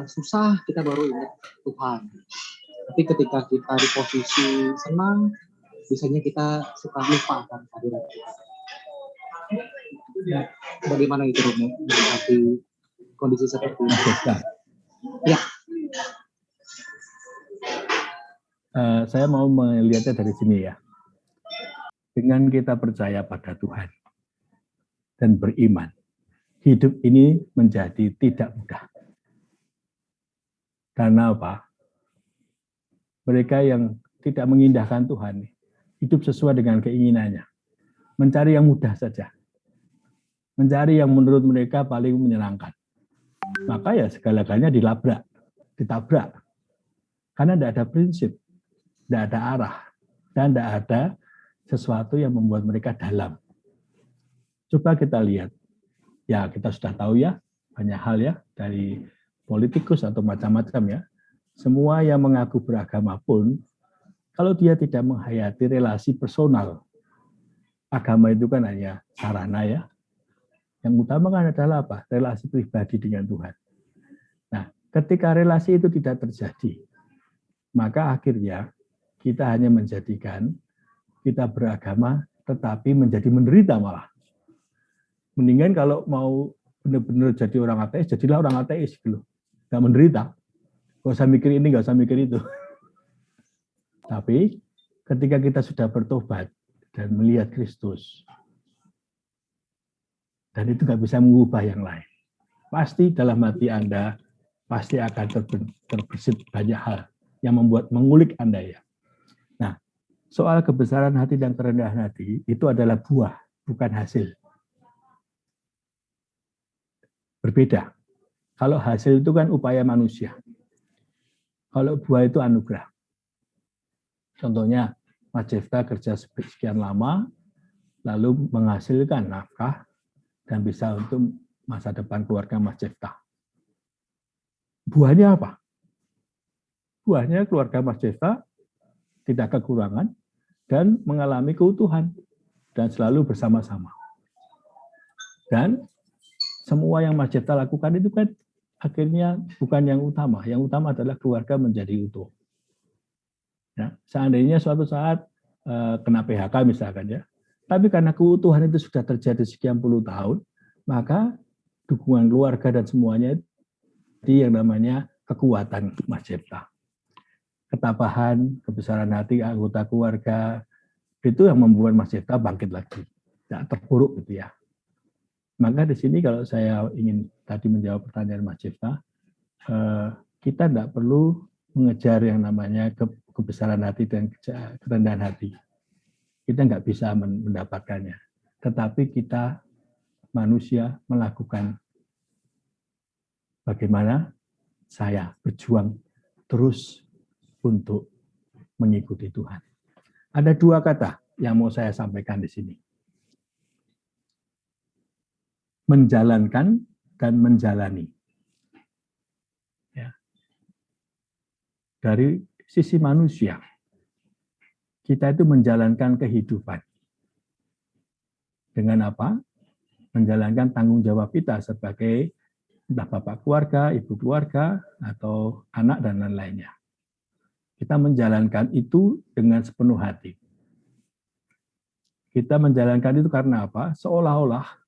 susah kita baru ingat Tuhan. Tapi ketika kita di posisi senang, biasanya kita suka lupa kan kehadiran Tuhan. Bagaimana itu Romo menghadapi kondisi seperti ini? Ya. Saya mau melihatnya dari sini ya. Dengan kita percaya pada Tuhan dan beriman, hidup ini menjadi tidak mudah. Karena apa? Mereka yang tidak mengindahkan Tuhan, hidup sesuai dengan keinginannya, mencari yang mudah saja, mencari yang menurut mereka paling menyenangkan. Maka ya segala-galanya ditabrak. Karena tidak ada prinsip, tidak ada arah, dan tidak ada sesuatu yang membuat mereka dalam. Coba kita lihat, ya kita sudah tahu ya, banyak hal ya, dari politikus atau macam-macam ya, semua yang mengaku beragama pun, kalau dia tidak menghayati relasi personal, agama itu kan hanya sarana ya, yang utama kan adalah apa? Relasi pribadi dengan Tuhan. Nah, ketika relasi itu tidak terjadi, maka akhirnya kita hanya menjadikan kita beragama tetapi menjadi menderita malah. Mendingan kalau mau benar-benar jadi orang ateis, jadilah orang ateis gitu. Nggak menderita. Nggak usah mikir ini, nggak usah mikir itu. Tapi ketika kita sudah bertobat dan melihat Kristus, dan itu nggak bisa mengubah yang lain. Pasti dalam hati Anda pasti akan terbersit banyak hal yang mengulik Anda ya. Nah, soal kebesaran hati dan kerendahan hati itu adalah buah, bukan hasil. Berbeda. Kalau hasil itu kan upaya manusia. Kalau buah itu anugerah. Contohnya, Mas Jefta kerja sekian lama, lalu menghasilkan nafkah, dan bisa untuk masa depan keluarga Mas Jefta. Buahnya apa? Buahnya keluarga Mas Jefta tidak kekurangan, dan mengalami keutuhan, dan selalu bersama-sama. Dan semua yang Mas Jefta lakukan itu kan akhirnya bukan yang utama. Yang utama adalah keluarga menjadi utuh. Ya, seandainya suatu saat kena PHK misalkan ya, tapi karena keutuhan itu sudah terjadi sekian puluh tahun, maka dukungan keluarga dan semuanya itu yang namanya kekuatan Mas Jefta. Ketabahan, kebesaran hati anggota keluarga, itu yang membuat Mas Jefta bangkit lagi, tidak terpuruk gitu ya. Maka di sini kalau saya ingin tadi menjawab pertanyaan Mas Jefta, kita tidak perlu mengejar yang namanya kebesaran hati dan kerendahan hati. Kita nggak bisa mendapatkannya. Tetapi kita manusia melakukan bagaimana saya berjuang terus untuk mengikuti Tuhan. Ada dua kata yang mau saya sampaikan di sini. Menjalankan dan menjalani. Ya. Dari sisi manusia, kita itu menjalankan kehidupan. Dengan apa? Menjalankan tanggung jawab kita sebagai entah bapak keluarga, ibu keluarga, atau anak dan lain-lainnya. Kita menjalankan itu dengan sepenuh hati. Kita menjalankan itu karena apa? Seolah-olah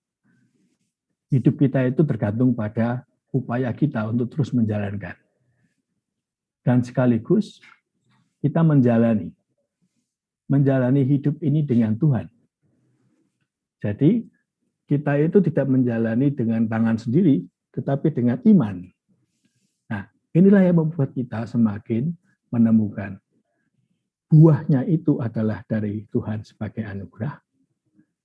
hidup kita itu tergantung pada upaya kita untuk terus menjalankan. Dan sekaligus kita menjalani hidup ini dengan Tuhan. Jadi kita itu tidak menjalani dengan tangan sendiri, tetapi dengan iman. Nah, inilah yang membuat kita semakin menemukan buahnya itu adalah dari Tuhan sebagai anugerah.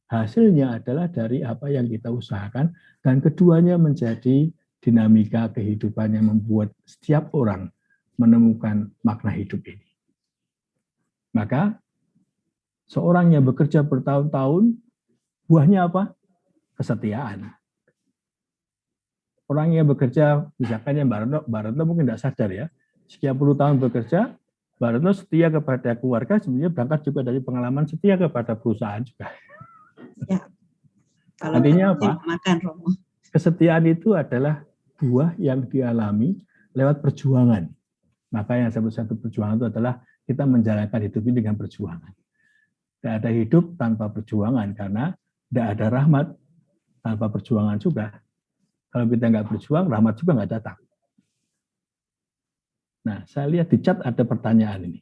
Hasilnya adalah dari apa yang kita usahakan, dan keduanya menjadi dinamika kehidupan yang membuat setiap orang menemukan makna hidup ini. Maka seorang yang bekerja bertahun-tahun, buahnya apa? Kesetiaan. Orang yang bekerja, misalkan yang Mbak Retno mungkin tidak sadar ya, sekian puluh tahun bekerja, Mbak Retno setia kepada keluarga, sebenarnya berangkat juga dari pengalaman setia kepada perusahaan juga. Ya. Kalau artinya apa? Makan, Romo. Kesetiaan itu adalah buah yang dialami lewat perjuangan. Maka yang satu perjuangan itu adalah kita menjalankan hidup ini dengan perjuangan. Tidak ada hidup tanpa perjuangan, karena tidak ada rahmat tanpa perjuangan juga. Kalau kita nggak berjuang, rahmat juga nggak datang. Nah, saya lihat di chat ada pertanyaan ini.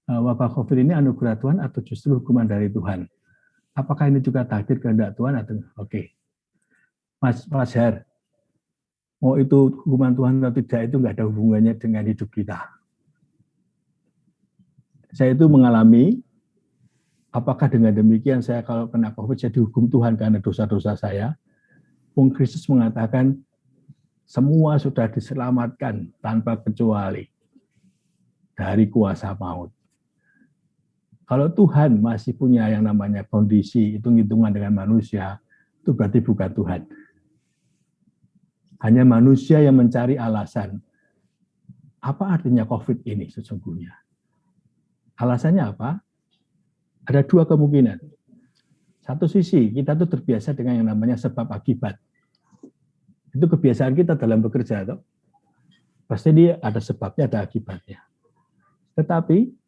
Wabah COVID ini anugerah Tuhan atau justru hukuman dari Tuhan? Apakah ini juga takdir kehendak Tuhan? Oke. Mas Har, mau itu hukuman Tuhan atau tidak, itu nggak ada hubungannya dengan hidup kita. Saya itu mengalami, apakah dengan demikian saya kalau kena COVID saya dihukum Tuhan karena dosa-dosa saya? Wong Kristus mengatakan semua sudah diselamatkan tanpa kecuali dari kuasa maut. Kalau Tuhan masih punya yang namanya kondisi hitung-hitungan dengan manusia, itu berarti bukan Tuhan. Hanya manusia yang mencari alasan. Apa artinya COVID ini sesungguhnya? Alasannya apa? Ada dua kemungkinan. Satu sisi, kita tuh terbiasa dengan yang namanya sebab akibat. Itu kebiasaan kita dalam bekerja, toh. Pasti dia ada sebabnya, ada akibatnya. Tetapi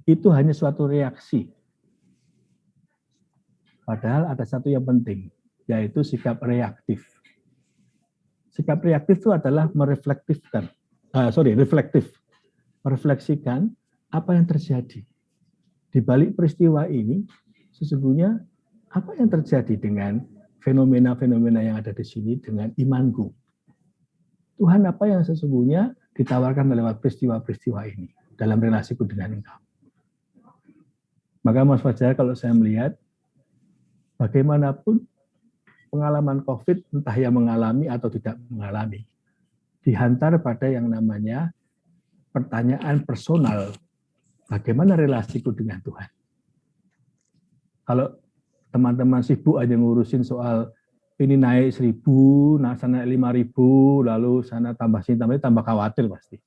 itu hanya suatu reaksi. Padahal ada satu yang penting, yaitu sikap reaktif. Sikap reaktif itu adalah merefleksikan apa yang terjadi. Di balik peristiwa ini, sesungguhnya apa yang terjadi dengan fenomena-fenomena yang ada di sini dengan imanku. Tuhan, apa yang sesungguhnya ditawarkan lewat peristiwa-peristiwa ini dalam relasiku dengan Engkau. Maka Mas Fajar, kalau saya melihat, bagaimanapun pengalaman COVID, entah yang mengalami atau tidak mengalami, dihantar pada yang namanya pertanyaan personal, bagaimana relasiku dengan Tuhan. Kalau teman-teman sibuk aja ngurusin soal ini naik 1.000, nah sana 5.000, lalu sana tambah sini tambah khawatir pasti.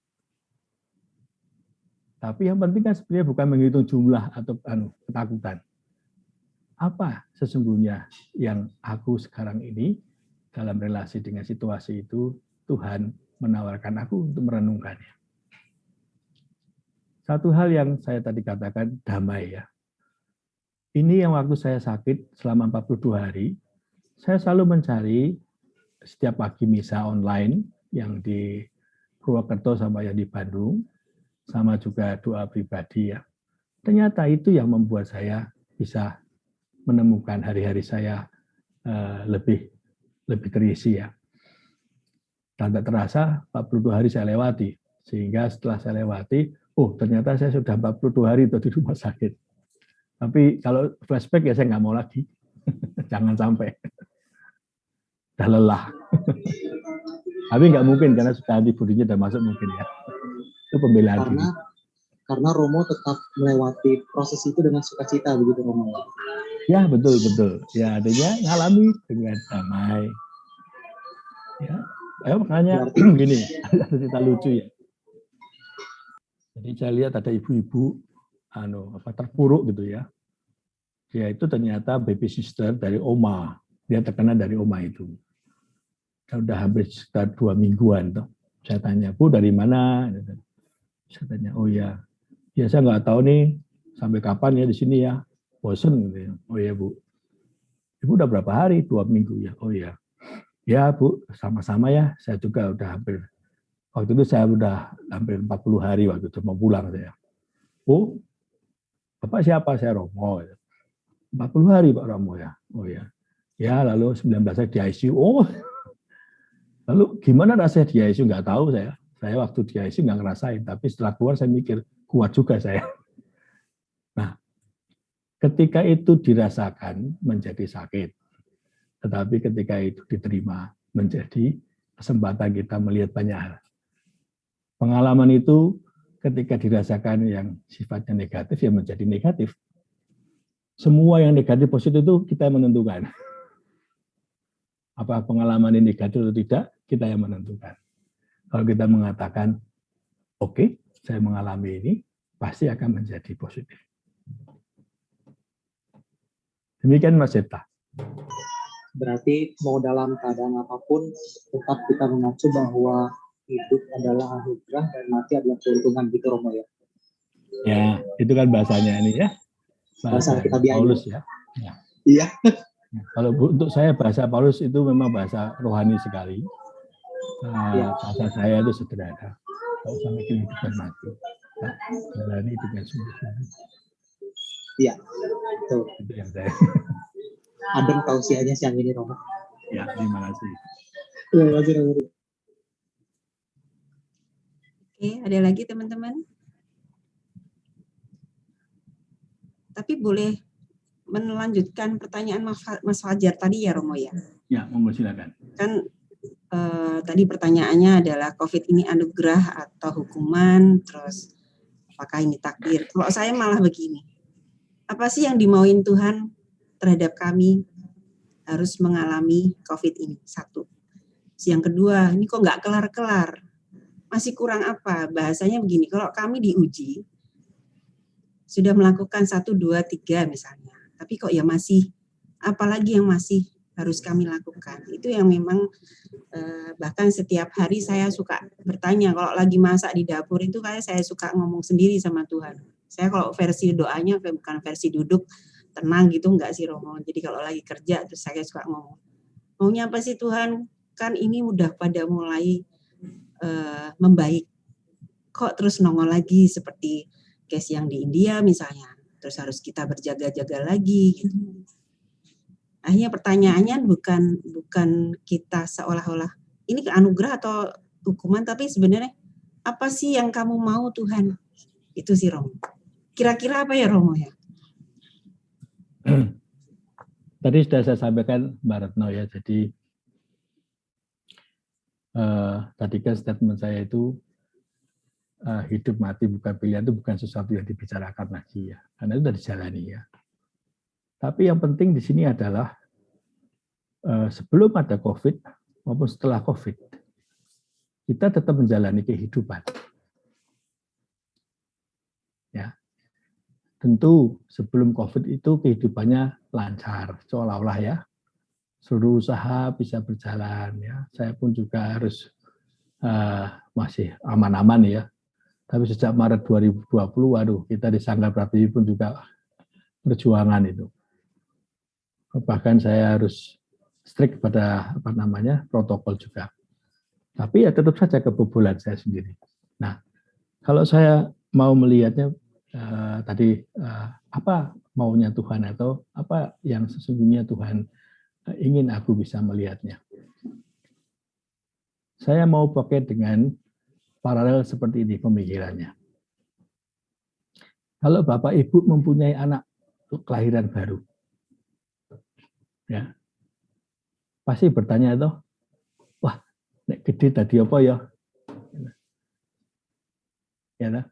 Tapi yang penting kan sebenarnya bukan menghitung jumlah atau ketakutan. Apa sesungguhnya yang aku sekarang ini dalam relasi dengan situasi itu Tuhan menawarkan aku untuk merenungkannya. Satu hal yang saya tadi katakan damai ya. Ini yang waktu saya sakit selama 42 hari, saya selalu mencari setiap pagi misa online yang di Purwokerto sama yang di Bandung, sama juga doa pribadi ya. Ternyata itu yang membuat saya bisa menemukan hari-hari saya lebih terisi ya. Dan tak terasa 42 hari saya lewati. Sehingga setelah saya lewati, ternyata saya sudah 42 hari itu di rumah sakit. Tapi kalau flashback ya saya nggak mau lagi. Jangan sampai. Udah lelah. Tapi nggak mungkin karena sudah antibodinya sudah masuk mungkin ya. Itu pembelaan diri. Karena Romo tetap melewati proses itu dengan sukacita begitu Romo. Ya betul. Ya artinya ngalami dengan damai. Ya, makanya gini, ada cerita lucu ya. Jadi saya lihat ada ibu-ibu terpuruk gitu ya. Dia itu ternyata baby sister dari oma. Dia terkena dari oma itu. Sudah hampir sekitar 2 mingguan tuh. Saya tanya, Bu dari mana? Saya tanya, oh ya saya nggak tahu nih sampai kapan ya di sini ya. Bosen gitu ya. Oh ya Bu. Ibu udah berapa hari? 2 minggu ya. Oh ya. Ya Bu, sama-sama ya. Saya juga udah hampir. Waktu itu saya udah hampir 40 hari waktu itu mau pulang saya. Bu, Bapak siapa? Saya Romo. 40 hari Pak Romo ya. Oh ya. Ya lalu 19 hari di ICU. Oh. Lalu gimana rasanya di ICU? Nggak tahu saya. Saya waktu di ICU nggak ngerasain. Tapi setelah keluar saya mikir, kuat juga saya. Nah, ketika itu dirasakan menjadi sakit. Tetapi ketika itu diterima menjadi kesempatan kita melihat banyak hal. Pengalaman itu ketika dirasakan yang sifatnya negatif ya menjadi negatif. Semua yang negatif positif itu kita yang menentukan. Apa pengalaman ini negatif atau tidak, kita yang menentukan. Kalau kita mengatakan, oke, saya mengalami ini, pasti akan menjadi positif. Demikian Mas Septa. Berarti mau dalam keadaan apapun, tetap kita mengacu bahwa hidup adalah anugerah dan mati adalah keuntungan gitu Romo ya. Ya, itu kan bahasanya ini ya. Bahasa Paulus ya. Iya. Kalau untuk saya bahasa Paulus itu memang bahasa rohani sekali. Bahasa saya itu sederhana. Kalau sampai kehidupan mati, jalani dengan sungguh-sungguh. Iya, betul. Itu yang saya. Adem tausiahnya siang ini Romo. Ya, terima kasih. Terima kasih Romo. Oke, ada lagi teman-teman? Tapi boleh melanjutkan pertanyaan Mas Fajar tadi ya Romo ya? Ya, monggo silakan. Kan tadi pertanyaannya adalah COVID ini anugerah atau hukuman, terus apakah ini takdir? Kalau saya malah begini, apa sih yang dimauin Tuhan terhadap kami harus mengalami COVID ini? Satu. Yang kedua, ini kok nggak kelar-kelar? Masih kurang apa? Bahasanya begini, kalau kami diuji, sudah melakukan 1, 2, 3 misalnya, tapi kok ya masih, apalagi yang masih harus kami lakukan. Itu yang memang bahkan setiap hari saya suka bertanya, kalau lagi masak di dapur itu kayak saya suka ngomong sendiri sama Tuhan. Saya kalau versi doanya bukan versi duduk, tenang gitu, enggak sih Romo. Jadi kalau lagi kerja terus saya suka ngomong, maunya apa sih Tuhan? Kan ini udah pada mulai membaik. Kok terus nongol lagi seperti case yang di India misalnya. Terus harus kita berjaga-jaga lagi gitu. Akhirnya pertanyaannya bukan kita seolah-olah ini anugerah atau hukuman, tapi sebenarnya apa sih yang kamu mau Tuhan? Itu sih Romo. Kira-kira apa ya Romo ya? Tadi sudah saya sampaikan Mbak Retno ya, jadi tadi kan statement saya itu hidup mati bukan pilihan, itu bukan sesuatu yang dibicarakan lagi ya, karena itu sudah dijalani ya. Tapi yang penting di sini adalah sebelum ada COVID maupun setelah COVID, kita tetap menjalani kehidupan. Ya, tentu sebelum COVID itu kehidupannya lancar, seolah-olah ya, seluruh usaha bisa berjalan ya. Saya pun juga harus masih aman-aman ya. Tapi sejak Maret 2020, waduh, kita di Sanggar Pratiwi pun juga perjuangan itu. Bahkan saya harus strict pada protokol juga. Tapi ya tetap saja kebobolan saya sendiri. Nah, kalau saya mau melihatnya tadi apa maunya Tuhan atau apa yang sesungguhnya Tuhan ingin aku bisa melihatnya. Saya mau pakai dengan paralel seperti ini pemikirannya. Kalau Bapak Ibu mempunyai anak kelahiran baru, ya pasti bertanya itu, wah, nek gede tadi apa ya? Ya, nah,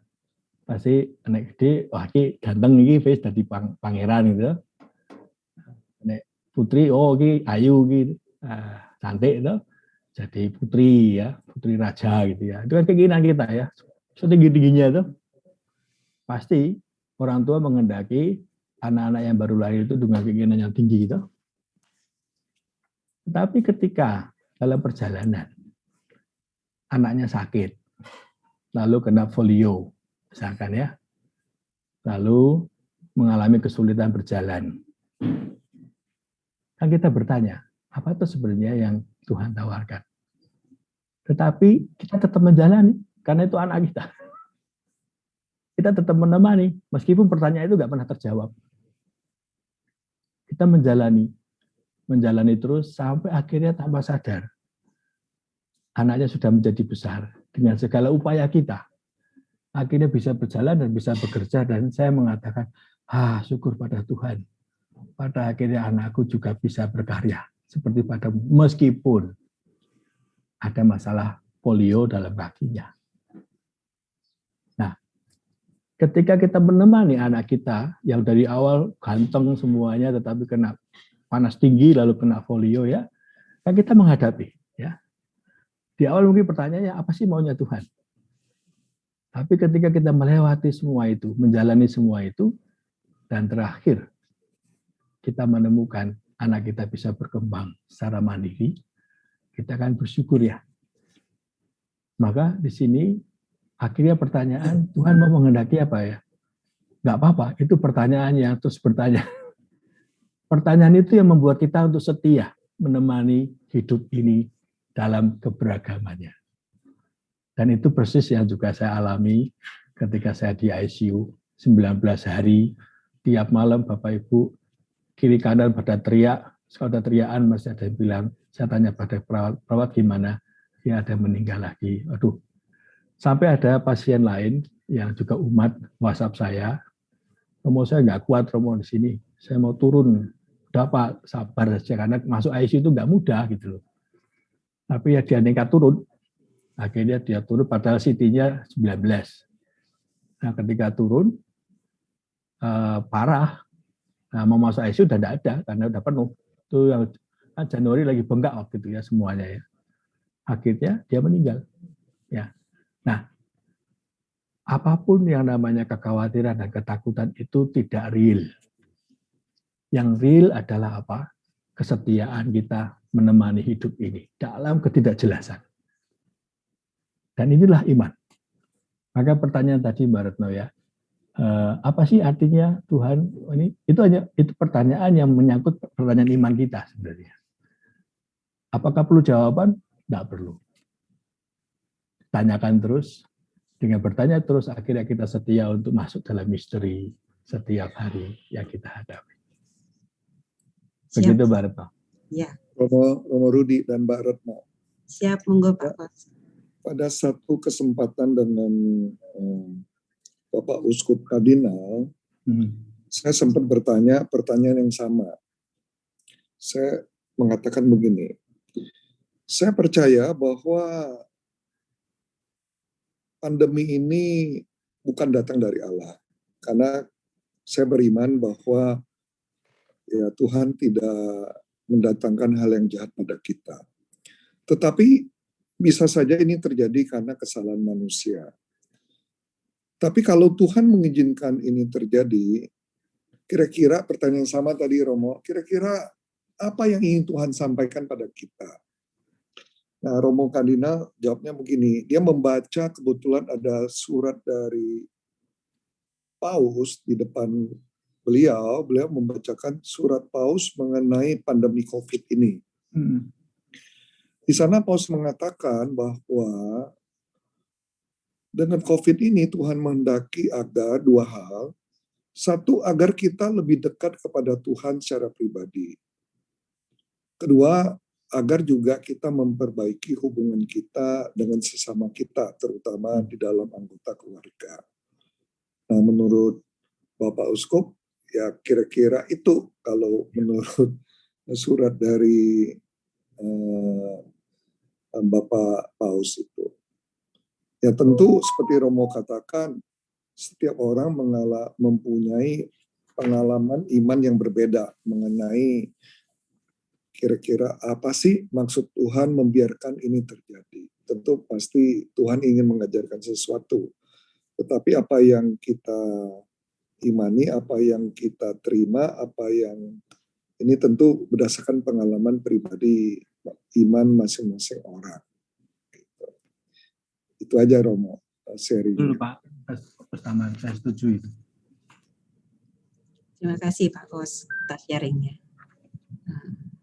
pasti nek gede, wah ki ganteng iki wis dadi pangeran gitu. Nek putri, oh ki ayu ki cantik itu jadi putri ya, putri raja gitu ya. Itu kan keinginan kita ya. Setinggi-tingginya itu pasti orang tua menghendaki anak-anak yang baru lahir itu dengan keinginan yang tinggi gitu. Tetapi ketika dalam perjalanan anaknya sakit, lalu kena polio, misalkan ya, lalu mengalami kesulitan berjalan, kan kita bertanya, apa itu sebenarnya yang Tuhan tawarkan? Tetapi kita tetap menjalani, karena itu anak kita. Kita tetap menemani, meskipun pertanyaan itu nggak pernah terjawab. Kita menjalani terus sampai akhirnya tanpa sadar anaknya sudah menjadi besar dengan segala upaya kita akhirnya bisa berjalan dan bisa bekerja, dan saya mengatakan syukur pada Tuhan pada akhirnya anakku juga bisa berkarya seperti padamu meskipun ada masalah polio dalam kakinya. Nah, ketika kita menemani anak kita yang dari awal ganteng semuanya tetapi kena panas tinggi lalu kena polio ya, kan kita menghadapi ya. Di awal mungkin pertanyaannya apa sih maunya Tuhan? Tapi ketika kita melewati semua itu, menjalani semua itu, dan terakhir kita menemukan anak kita bisa berkembang secara mandiri, kita akan bersyukur ya. Maka di sini akhirnya pertanyaan Tuhan mau menghendaki apa ya? Nggak apa-apa, itu pertanyaannya terus bertanya. Pertanyaan itu yang membuat kita untuk setia menemani hidup ini dalam keberagamannya. Dan itu persis yang juga saya alami ketika saya di ICU 19 hari, tiap malam Bapak Ibu kiri kanan pada teriak, kalau ada teriakan masih ada yang bilang, saya tanya pada perawat gimana, ya ada meninggal lagi. Aduh, sampai ada pasien lain yang juga umat WhatsApp saya, Romo saya nggak kuat Romo di sini, saya mau turun. Udah Pak, sabar saja, karena masuk ICU itu nggak mudah gitu loh. Tapi ya dia nekat turun, akhirnya dia turun padahal CT-nya 19. Nah ketika turun, parah, nah, mau masuk ICU udah nggak ada, karena udah penuh. Itu yang Januari lagi bengkak waktu itu ya semuanya ya. Akhirnya dia meninggal. Ya. Nah, apapun yang namanya kekhawatiran dan ketakutan itu tidak real. Yang real adalah apa? Kesetiaan kita menemani hidup ini dalam ketidakjelasan. Dan inilah iman. Maka pertanyaan tadi Mbak Retno ya, apa sih artinya Tuhan ini? Itu pertanyaan yang menyangkut pertanyaan iman kita sebenarnya. Apakah perlu jawaban? Tidak perlu. Tanyakan terus, dengan bertanya terus akhirnya kita setia untuk masuk dalam misteri setiap hari yang kita hadapi. Begitu Mbak Retno. Ya. Romo Rudi dan Mbak Retno. Siap, monggo Pak. Pada satu kesempatan dengan Bapak Uskup Kardinal, saya sempat bertanya pertanyaan yang sama. Saya mengatakan begini, saya percaya bahwa pandemi ini bukan datang dari Allah, karena saya beriman bahwa ya Tuhan tidak mendatangkan hal yang jahat pada kita. Tetapi bisa saja ini terjadi karena kesalahan manusia. Tapi kalau Tuhan mengizinkan ini terjadi, kira-kira pertanyaan sama tadi Romo, kira-kira apa yang ingin Tuhan sampaikan pada kita? Nah, Romo Kardinal jawabnya begini, dia membaca kebetulan ada surat dari Paus di depan beliau membacakan surat Paus mengenai pandemi COVID ini. Di sana Paus mengatakan bahwa dengan COVID ini Tuhan menghendaki agar dua hal. Satu, agar kita lebih dekat kepada Tuhan secara pribadi. Kedua, agar juga kita memperbaiki hubungan kita dengan sesama kita, terutama di dalam anggota keluarga. Nah, menurut Bapak Uskup, ya kira-kira itu kalau menurut surat dari Bapak Paus itu. Ya tentu seperti Romo katakan, setiap orang mempunyai pengalaman iman yang berbeda mengenai kira-kira apa sih maksud Tuhan membiarkan ini terjadi. Tentu pasti Tuhan ingin mengajarkan sesuatu. Tetapi apa yang kita imani, apa yang kita terima, apa yang ini tentu berdasarkan pengalaman pribadi iman masing-masing orang. Itu aja Romo, sharing. Betul Pak, pertama saya setuju itu. Terima kasih Pak Kos atas sharingnya.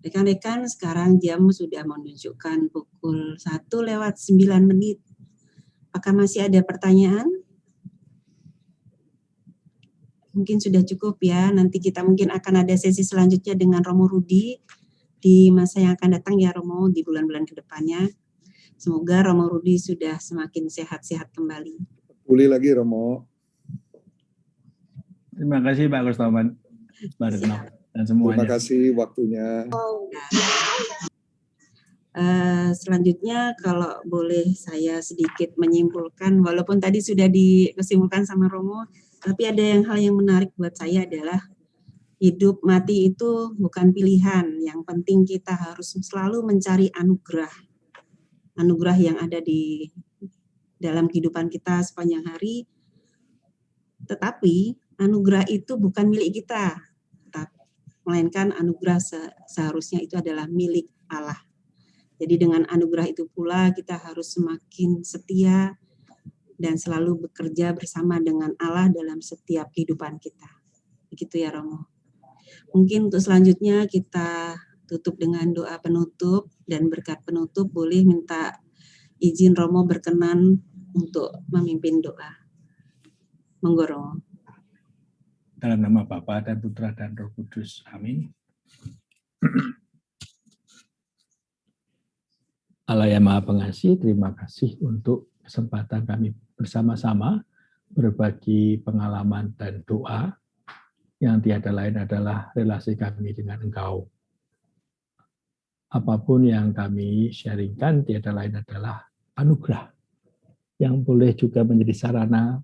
Rekan-rekan, sekarang jam sudah menunjukkan pukul 1:09. Apakah masih ada pertanyaan? Mungkin sudah cukup ya, nanti kita mungkin akan ada sesi selanjutnya dengan Romo Rudi di masa yang akan datang ya Romo, di bulan-bulan ke depannya. Semoga Romo Rudi sudah semakin sehat-sehat kembali. Pulih lagi Romo. Terima kasih Pak Kustoman, Pak Retno, dan semuanya. Terima kasih waktunya. Selanjutnya kalau boleh saya sedikit menyimpulkan, walaupun tadi sudah disimpulkan sama Romo, tapi ada hal yang menarik buat saya adalah hidup mati itu bukan pilihan. Yang penting kita harus selalu mencari anugerah yang ada di dalam kehidupan kita sepanjang hari. Tetapi anugerah itu bukan milik kita, melainkan anugerah seharusnya itu adalah milik Allah. Jadi dengan anugerah itu pula kita harus semakin setia dan selalu bekerja bersama dengan Allah dalam setiap kehidupan kita. Begitu ya Romo. Mungkin untuk selanjutnya kita tutup dengan doa penutup, dan berkat penutup boleh minta izin Romo berkenan untuk memimpin doa. Monggo Romo. Dalam nama Bapa dan Putra dan Roh Kudus. Amin. Allah yang Maha Pengasih, terima kasih untuk kesempatan kami bersama-sama berbagi pengalaman dan doa yang tiada lain adalah relasi kami dengan Engkau. Apapun yang kami sharingkan tiada lain adalah anugerah yang boleh juga menjadi sarana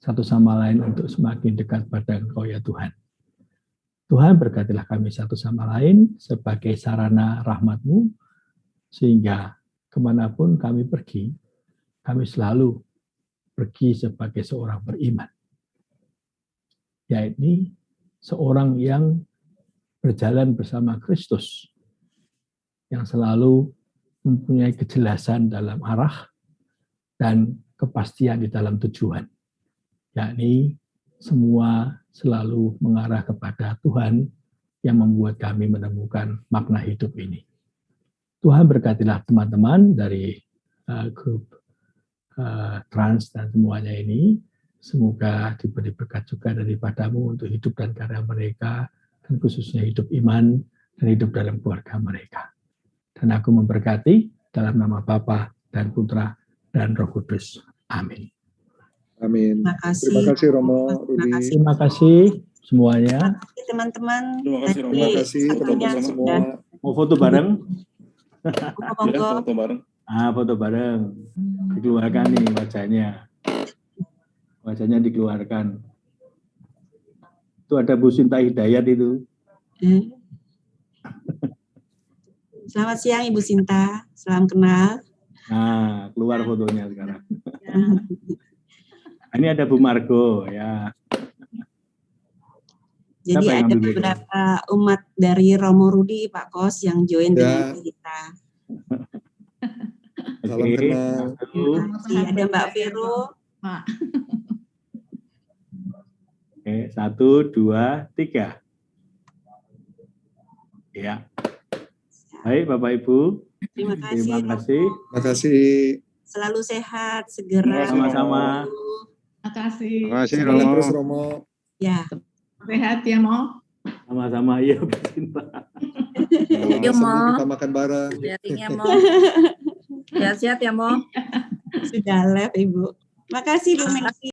satu sama lain untuk semakin dekat pada Engkau ya Tuhan. Tuhan berkatilah kami satu sama lain sebagai sarana rahmat-Mu, sehingga kemanapun kami pergi, kami selalu pergi sebagai seorang beriman. Yaitu seorang yang berjalan bersama Kristus, yang selalu mempunyai kejelasan dalam arah dan kepastian di dalam tujuan. Yakni semua selalu mengarah kepada Tuhan yang membuat kami menemukan makna hidup ini. Tuhan berkatilah teman-teman dari grup Trans dan semuanya ini. Semoga diberi berkat juga daripada-Mu untuk hidup dan karya mereka, dan khususnya hidup iman dan hidup dalam keluarga mereka. Dan aku memberkati dalam nama Bapa dan Putra dan Roh Kudus. Amin. Amin. Terima kasih Romo, Rudi. Terima kasih semuanya. Terima kasih teman-teman. Terima kasih teman-teman semua. Mau foto bareng? Monggo. Foto bareng. Foto bareng. Dikeluarkan nih wajahnya. Wajahnya dikeluarkan. Itu ada Bu Sinta Hidayat itu. Selamat siang Ibu Sinta. Salam kenal. Keluar fotonya sekarang. Ini ada Bu Margo ya. Jadi Siapa yang ada ambil beberapa umat dari Romo Rudi Pak Kos yang join dengan kita. Salam kenal. Ada Mbak Vero. Pak. Oke, 1, 2, 3. Ya. Baik Bapak Ibu. Terima kasih. Terima kasih. Terima kasih. Selalu sehat, segera. Sama-sama. Terima kasih. Terima kasih Semangat Romo. terus Romo. Ya. Sehat ya, Mo. Sama-sama ya, Bu Sinta. Sembuh kita makan bareng. Sharingnya, Mo. Sehat-sehat ya, Mo. Sudah live, Ibu. Makasih Bu Messi.